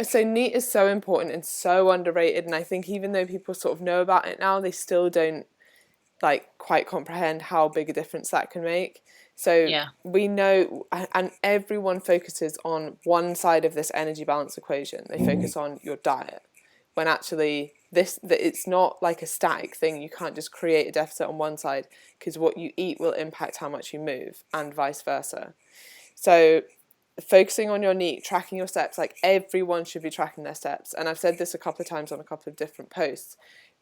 Speaker 1: So NEAT is so important and so underrated, and I think even though people sort of know about it now, they still don't like quite comprehend how big a difference that can make. So yeah. We know, and everyone focuses on one side of this energy balance equation. They focus on your diet, when actually it's not like a static thing. You can't just create a deficit on one side, because what you eat will impact how much you move, and vice versa. So focusing on your NEAT, tracking your steps, like everyone should be tracking their steps. And I've said this a couple of times on a couple of different posts,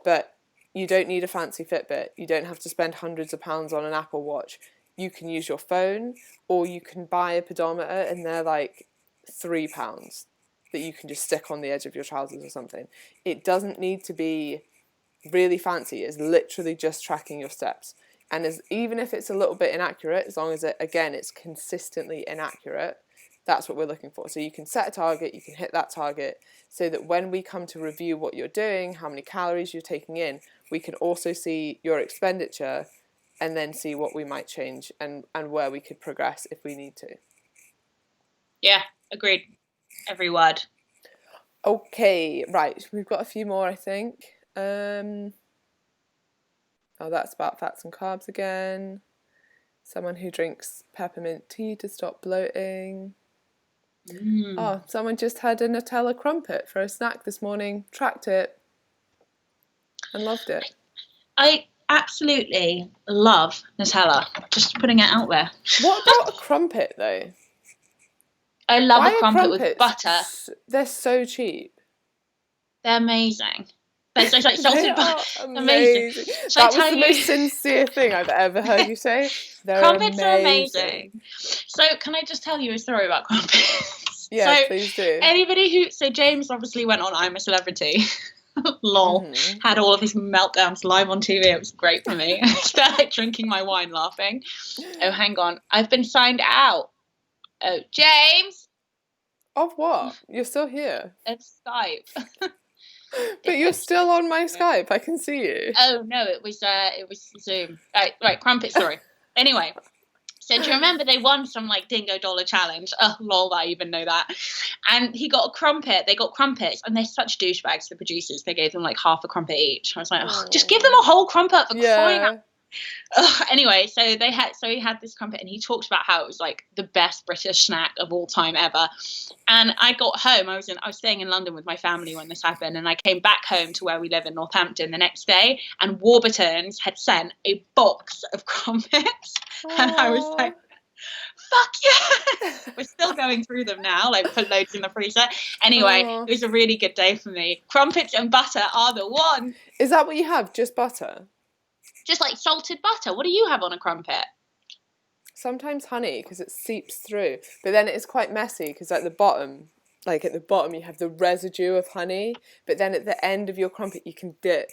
Speaker 1: but you don't need a fancy Fitbit. You don't have to spend hundreds of pounds on an Apple Watch. You can use your phone, or you can buy a pedometer, and they're like £3 that you can just stick on the edge of your trousers or something. It doesn't need to be really fancy. It's literally just tracking your steps. And even if it's a little bit inaccurate, as long as it's consistently inaccurate, that's what we're looking for. So you can set a target, you can hit that target, so that when we come to review what you're doing, how many calories you're taking in, we can also see your expenditure and then see what we might change and where we could progress if we need to.
Speaker 2: Yeah, agreed. Every word.
Speaker 1: Okay, right. We've got a few more, I think. Oh, that's about fats and carbs again. Someone who drinks peppermint tea to stop bloating. Oh, someone just had a Nutella crumpet for a snack this morning, tracked it, and loved it.
Speaker 2: I absolutely love Nutella. Just putting it out there.
Speaker 1: What about a crumpet, though?
Speaker 2: I love a crumpet with butter.
Speaker 1: They're so cheap.
Speaker 2: They're amazing. They're like salted butter.
Speaker 1: Amazing. That was the most sincere thing I've ever heard you say.
Speaker 2: Crumpets are amazing. So can I just tell you a story about crumpets?
Speaker 1: Yeah, so, please do.
Speaker 2: So James obviously went on I'm a Celebrity. Lol. Had all of his meltdowns live on TV. It was great for me. I felt like drinking my wine laughing. Oh, hang on. I've been signed out. Oh, James!
Speaker 1: Of what? You're still here.
Speaker 2: Of Skype.
Speaker 1: But you're still on my Skype. I can see you.
Speaker 2: Oh, no, it was Zoom. Right, crumpets, sorry. Anyway. So do you remember they won some like dingo dollar challenge? Oh, lol, I even know that. And he got a crumpet. They got crumpets, and they're such douchebags, the producers. They gave them like half a crumpet each. I was like, oh, just give them a whole crumpet for crying out. Anyway, so he had this crumpet, and he talked about how it was like the best British snack of all time ever. And I got home. I was staying in London with my family when this happened, and I came back home to where we live in Northampton the next day, and Warburton's had sent a box of crumpets. And I was like, fuck yeah. We're still going through them now, like put loads in the freezer. Anyway, it was a really good day for me. Crumpets and butter are the one.
Speaker 1: Is that what you have? Just butter?
Speaker 2: Just like salted butter. What do you have on a crumpet?
Speaker 1: Sometimes honey, because it seeps through. But then it's quite messy, because at the bottom you have the residue of honey, but then at the end of your crumpet you can dip.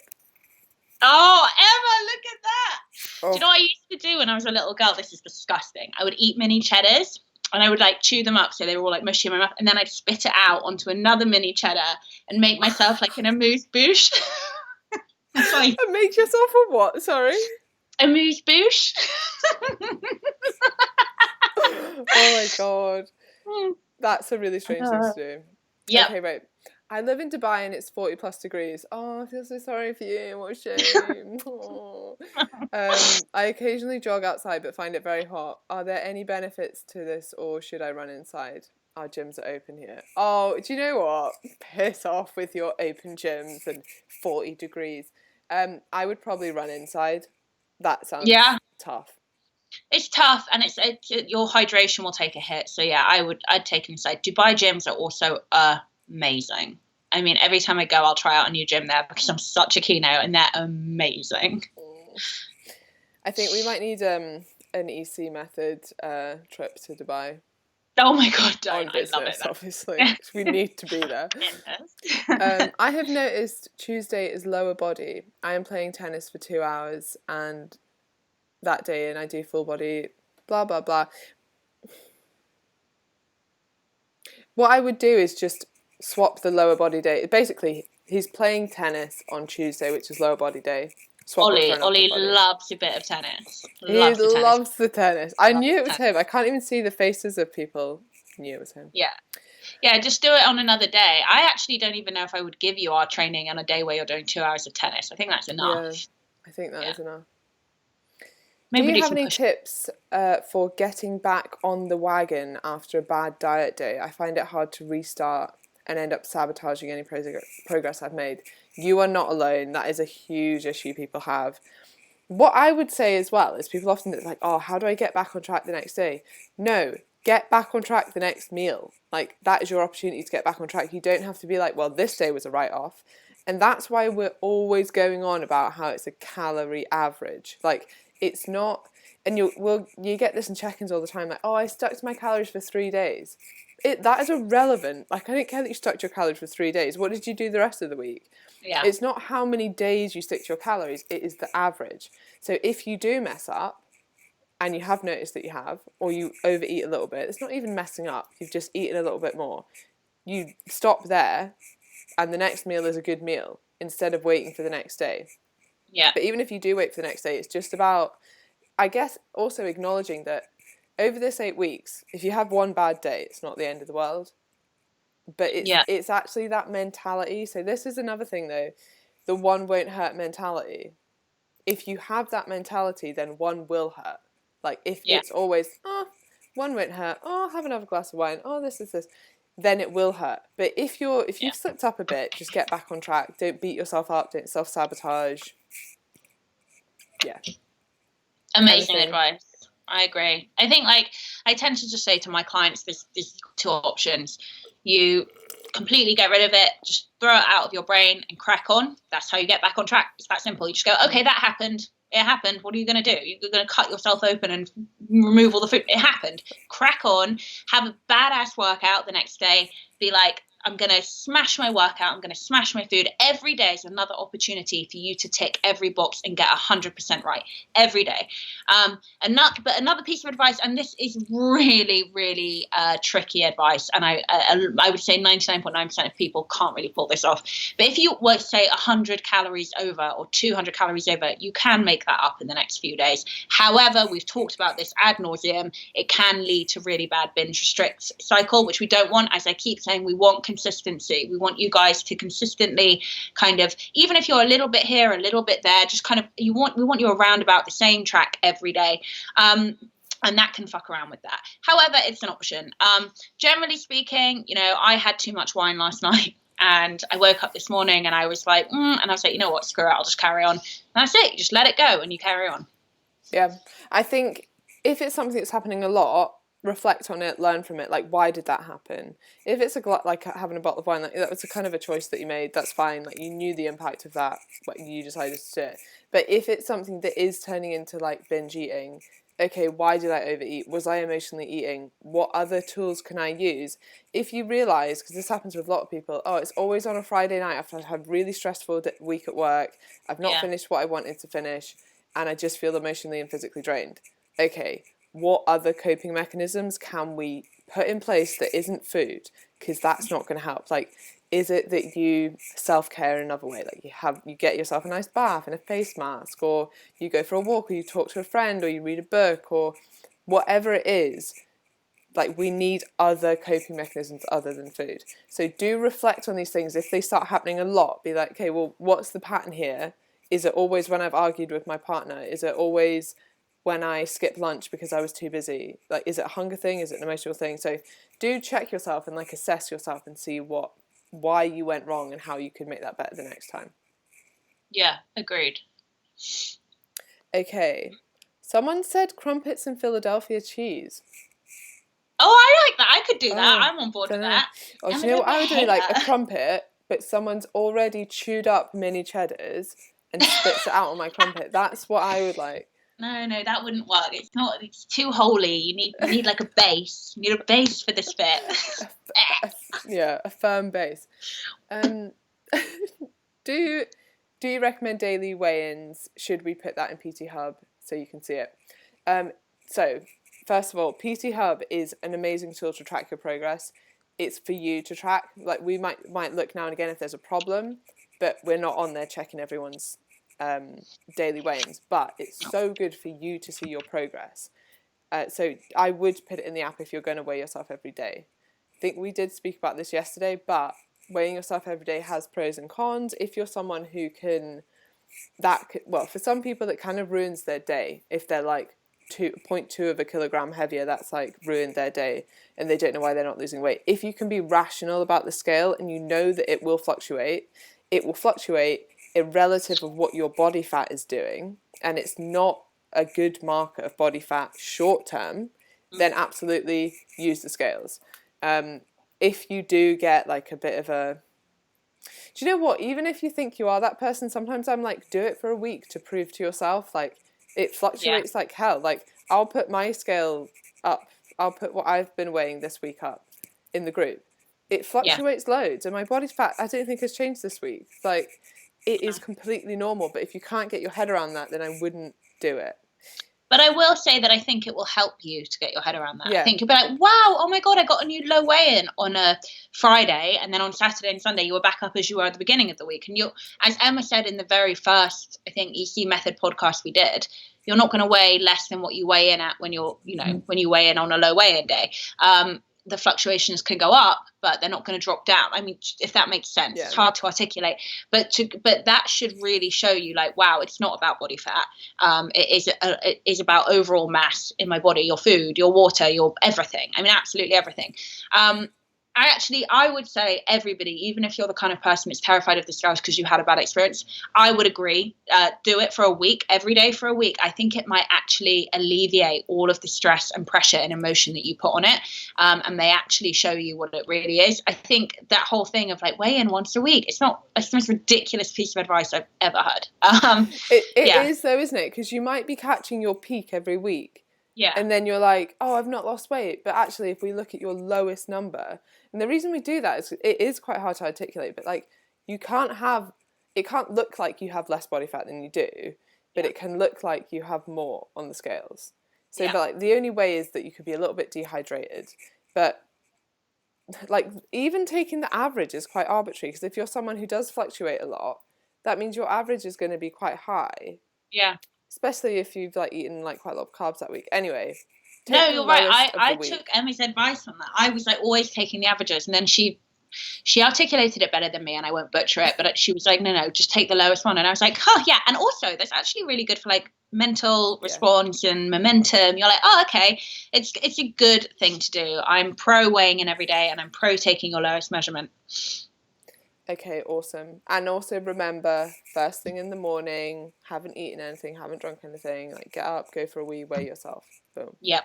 Speaker 2: Oh, Emma, look at that. Do you know what I used to do when I was a little girl? This is disgusting. I would eat mini cheddars, and I would like chew them up so they were all like mushy in my mouth, and then I'd spit it out onto another mini cheddar and make myself like an amuse-bouche.
Speaker 1: And make yourself a what? Sorry?
Speaker 2: Amuse-bouche.
Speaker 1: Oh my god. That's a really strange thing to do.
Speaker 2: Yeah.
Speaker 1: Okay, right. I live in Dubai and it's 40 plus degrees. Oh, I feel so sorry for you. What a shame. I occasionally jog outside but find it very hot. Are there any benefits to this, or should I run inside? Our gyms are open here. Oh, do you know what? Piss off with your open gyms and 40 degrees. I would probably run inside. That sounds tough.
Speaker 2: It's tough, and it's your hydration will take a hit. So yeah, I'd take it inside. Dubai gyms are also amazing. I mean, every time I go, I'll try out a new gym there because I'm such a keynote, and they're amazing.
Speaker 1: I think we might need an EC Method trip to Dubai.
Speaker 2: Oh my god, don't.
Speaker 1: Business,
Speaker 2: I love it.
Speaker 1: Obviously. We need to be there. I have noticed Tuesday is lower body. I am playing tennis for 2 hours and that day, and I do full body, blah, blah, blah. What I would do is just swap the lower body day. Basically, he's playing tennis on Tuesday, which is lower body day.
Speaker 2: Ollie loves a bit of tennis.
Speaker 1: He loves the tennis. I knew it was him. I can't even see the faces of people. I knew it was him.
Speaker 2: Yeah, just do it on another day. I actually don't even know if I would give you our training on a day where you're doing 2 hours of tennis. I think that's enough.
Speaker 1: Yeah, I think that is enough.
Speaker 2: Maybe
Speaker 1: do you have any tips for getting back on the wagon after a bad diet day? I find it hard to restart and end up sabotaging any progress I've made. You are not alone. That is a huge issue people have. What I would say as well is people often think like, oh, how do I get back on track the next day? No, get back on track the next meal. Like, that is your opportunity to get back on track. You don't have to be like, well, this day was a write-off. And that's why we're always going on about how it's a calorie average. Like, it's not, and you get this in check-ins all the time, like, oh, I stuck to my calories for 3 days. That is irrelevant. Like, I don't care that you stuck to your calories for 3 days. What did you do the rest of the week?
Speaker 2: Yeah.
Speaker 1: It's not how many days you stick to your calories, it is the average. So if you do mess up, and you have noticed that you have, or you overeat a little bit, it's not even messing up, you've just eaten a little bit more. You stop there, and the next meal is a good meal, instead of waiting for the next day.
Speaker 2: Yeah.
Speaker 1: But even if you do wait for the next day, it's just about, I guess, also acknowledging that over this 8 weeks, if you have one bad day, it's not the end of the world. But it's actually that mentality. So this is another thing, though, the one won't hurt mentality. If you have that mentality, then one will hurt. Like, if it's always, one won't hurt, have another glass of wine, this, then it will hurt. But if you've slipped up a bit, just get back on track. Don't beat yourself up. Don't self-sabotage. Yeah.
Speaker 2: Amazing advice. I agree. I think, like, I tend to just say to my clients, there's two options. You completely get rid of it, just throw it out of your brain and crack on. That's how you get back on track. It's that simple. You just go, okay, that happened. It happened. What are you going to do? You're going to cut yourself open and remove all the food. It happened. Crack on. Have a badass workout the next day. Be like, I'm going to smash my workout. I'm going to smash my food. Every day is another opportunity for you to tick every box and get 100% right every day. But another piece of advice, and this is really, really tricky advice, and I would say 99.9% of people can't really pull this off. But if you were, say, 100 calories over or 200 calories over, you can make that up in the next few days. However, we've talked about this ad nauseum. It can lead to really bad binge restrict cycle, which we don't want. As I keep saying, we want consistency. We want you guys to consistently kind of, even if you're a little bit here, a little bit there, just kind of, we want you around about the same track every day. And that can fuck around with that. However, it's an option. Generally speaking, I had too much wine last night. And I woke up this morning and I was like, and I was like, you know what, screw it, I'll just carry on. And that's it, you just let it go and you carry on.
Speaker 1: Yeah, I think if it's something that's happening a lot, reflect on it, learn from it. Like, why did that happen? If it's like having a bottle of wine, that was a kind of a choice that you made, that's fine. Like, you knew the impact of that, but you decided to do it. But if it's something that is turning into like binge eating, okay, why did I overeat? Was I emotionally eating? What other tools can I use? If you realise, because this happens with a lot of people, it's always on a Friday night after I've had a really stressful week at work, I've not finished what I wanted to finish, and I just feel emotionally and physically drained. Okay, what other coping mechanisms can we put in place that isn't food? Because that's not going to help. Like, is it that you self-care in another way? Like, you get yourself a nice bath and a face mask, or you go for a walk, or you talk to a friend, or you read a book, or whatever it is. Like, we need other coping mechanisms other than food. So do reflect on these things. If they start happening a lot, be like, okay, well, what's the pattern here? Is it always when I've argued with my partner? Is it always when I skip lunch because I was too busy? Like, is it a hunger thing? Is it an emotional thing? So do check yourself and like assess yourself and see why you went wrong and how you could make that better the next time.
Speaker 2: Yeah, agreed.
Speaker 1: Okay. Someone said crumpets and Philadelphia cheese.
Speaker 2: Oh, I like that. I could do that. I'm on board with that.
Speaker 1: Oh, do you know what I would do? Like a crumpet, but someone's already chewed up mini cheddars and spits it out on my crumpet. That's what I would like.
Speaker 2: No, that wouldn't work. It's too holy. You need like a base. You need a base for this bit.
Speaker 1: A firm base. Do you recommend daily weigh-ins? Should we put that in PT Hub so you can see it? So first of all, PT Hub is an amazing tool to track your progress. It's for you to track. Like, we might look now and again if there's a problem, but we're not on there checking everyone's daily weigh-ins. But it's so good for you to see your progress. So I would put it in the app if you're going to weigh yourself every day. I think we did speak about this yesterday, but weighing yourself every day has pros and cons. If you're someone who for some people it kind of ruins their day. If they're like 0.2 of a kilogram heavier, that's like ruined their day and they don't know why they're not losing weight. If you can be rational about the scale and you know that it will fluctuate irrelative of what your body fat is doing, and it's not a good marker of body fat short term, then absolutely use the scales. If you do get like a bit of do you know what, even if you think you are that person, sometimes I'm like, do it for a week to prove to yourself. Like, it fluctuates like hell. Like, I'll put my scale up, I'll put what I've been weighing this week up in the group. It fluctuates loads, and my body fat I don't think has changed this week. Like, it is completely normal, but if you can't get your head around that, then I wouldn't do it.
Speaker 2: But I will say that I think it will help you to get your head around that.
Speaker 1: Yeah.
Speaker 2: I think you'll be like, wow, oh my God, I got a new low weigh-in on a Friday. And then on Saturday and Sunday, you were back up as you were at the beginning of the week. And as Emma said in the very first, I think, EC Method podcast we did, you're not going to weigh less than what you weigh in at when when you weigh in on a low weigh-in day. The fluctuations can go up, but they're not going to drop down. I mean, if that makes sense, it's hard to articulate, but that should really show you, like, wow, it's not about body fat. It is about overall mass in my body, your food, your water, your everything. I mean, absolutely everything. I would say everybody, even if you're the kind of person that's terrified of the scales because you had a bad experience, I would agree. Do it for a week, every day for a week. I think it might actually alleviate all of the stress and pressure and emotion that you put on it, and may actually show you what it really is. I think that whole thing of like weigh in once a week, it's the most ridiculous piece of advice I've ever heard.
Speaker 1: It is though, isn't it? Because you might be catching your peak every week.
Speaker 2: Yeah.
Speaker 1: And then you're like, oh, I've not lost weight. But actually, if we look at your lowest number, and the reason we do that is it is quite hard to articulate, but like it can't look like you have less body fat than you do, but it can look like you have more on the scales. So but like the only way is that you could be a little bit dehydrated. But like even taking the average is quite arbitrary, because if you're someone who does fluctuate a lot, that means your average is going to be quite high.
Speaker 2: Yeah.
Speaker 1: Especially if you've like eaten like quite a lot of carbs that week. Anyway.
Speaker 2: No, you're right. I took Emmy's advice on that. I was like always taking the averages, and then she articulated it better than me, and I won't butcher it, but she was like, no, just take the lowest one. And I was like, oh yeah. And also that's actually really good for like mental response and momentum. You're like, oh, okay, it's a good thing to do. I'm pro weighing in every day, and I'm pro taking your lowest measurement.
Speaker 1: Okay, awesome. And also remember, first thing in the morning, haven't eaten anything, haven't drunk anything, like get up, go for a wee, weigh yourself. Boom.
Speaker 2: Yep.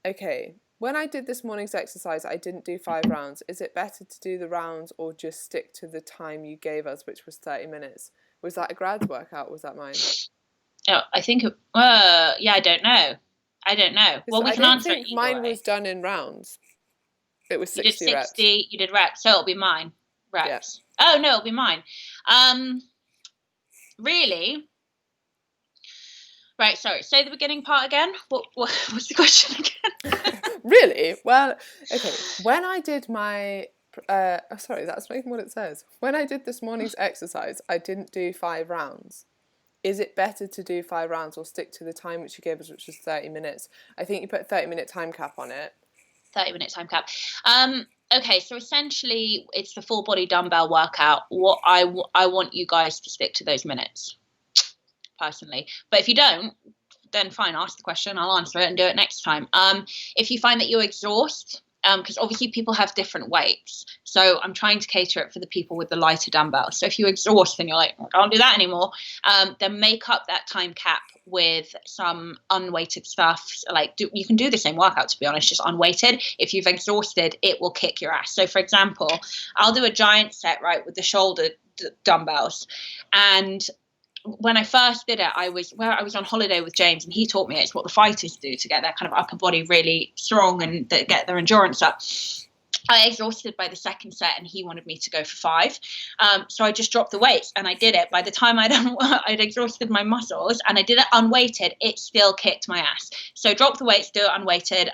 Speaker 1: Okay, when I did this morning's exercise, I didn't do 5 rounds. Is it better to do the rounds or just stick to the time you gave us, which was 30 minutes? Was that a grad's workout or was that mine?
Speaker 2: Oh, I think, yeah, I don't know. Well, we can answer it either
Speaker 1: mine
Speaker 2: way.
Speaker 1: Was done in rounds. It was 60
Speaker 2: you did 60 reps. You did reps, so it'll be mine. Reps. Yeah. Oh, no, it'll be mine. Really? Right, sorry. Say the beginning part again. What was the question again?
Speaker 1: Really? Well, okay. When I did my... sorry, that's not even what it says. When I did this morning's exercise, I didn't do 5 rounds. Is it better to do 5 rounds or stick to the time which you gave us, which was 30 minutes? I think you put a 30-minute time cap on it.
Speaker 2: 30-minute time cap. Okay, so essentially it's the full body dumbbell workout. What I want you guys to stick to those minutes, personally. But if you don't, then fine, ask the question, I'll answer it and do it next time. If you find that you exhaust, because obviously people have different weights, so I'm trying to cater it for the people with the lighter dumbbells. So if you exhaust and you're like, I can't do that anymore, then make up that time cap with some unweighted stuff. Like you can do the same workout, to be honest, just unweighted. If you've exhausted, it will kick your ass. So for example, I'll do a giant set, right, with the shoulder dumbbells, and when I first did it, I was on holiday with James, and he taught me it's what the fighters do to get their kind of upper body really strong and get their endurance up. I exhausted by the second set, and he wanted me to go for 5. So I just dropped the weights, and I did it. By the time I'd exhausted my muscles, and I did it unweighted, it still kicked my ass. So drop the weights, do it unweighted,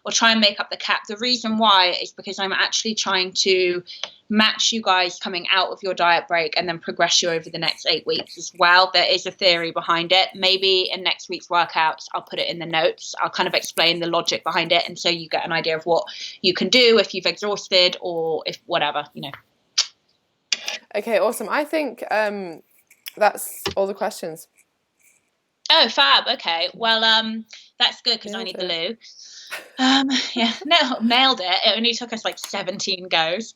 Speaker 2: or try and make up the cap. The reason why is because I'm actually trying to match you guys coming out of your diet break and then progress you over the next 8 weeks as well. There is a theory behind it. Maybe in next week's workouts, I'll put it in the notes. I'll kind of explain the logic behind it, and so you get an idea of what you can do if you've exhausted or if whatever,
Speaker 1: Okay, awesome. I think that's all the questions.
Speaker 2: Oh, fab. Okay. Well, that's good because I need the loo. Yeah, no, nailed it. It only took us like 17 goes.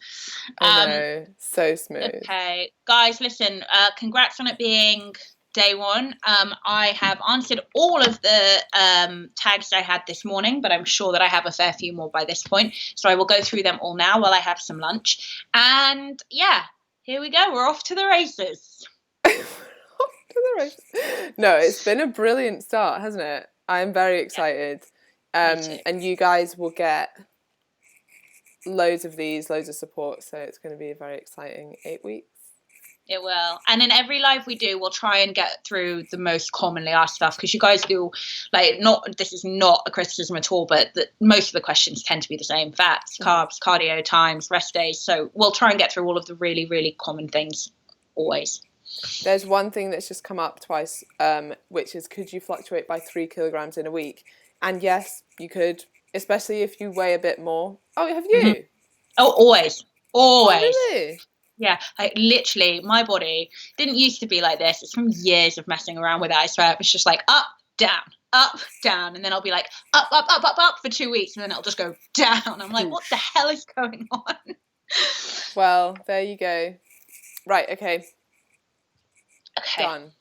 Speaker 1: I know, so smooth.
Speaker 2: Okay, guys, listen, congrats on it being day 1. I have answered all of the tags I had this morning, but I'm sure that I have a fair few more by this point. So I will go through them all now while I have some lunch. And yeah, here we go. We're off to the races.
Speaker 1: No, it's been a brilliant start, hasn't it? I'm very excited. And you guys will get loads of support, so it's going to be a very exciting 8 weeks.
Speaker 2: It will. And in every live we do, we'll try and get through the most commonly asked stuff, because you guys do, this is not a criticism at all, but most of the questions tend to be the same: fats, carbs, cardio times, rest days. So we'll try and get through all of the really, really common things always.
Speaker 1: There's one thing that's just come up twice, which is, could you fluctuate by 3 kilograms in a week? And yes, you could, especially if you weigh a bit more. Oh, have you?
Speaker 2: Mm-hmm. Oh, always.
Speaker 1: Oh, really?
Speaker 2: Yeah, literally, my body didn't used to be like this. It's from years of messing around with it. I swear, it was just like up, down, and then I'll be like up for 2 weeks, and then it'll just go down. I'm like, what the hell is going on?
Speaker 1: Well, there you go. Right, okay. Done.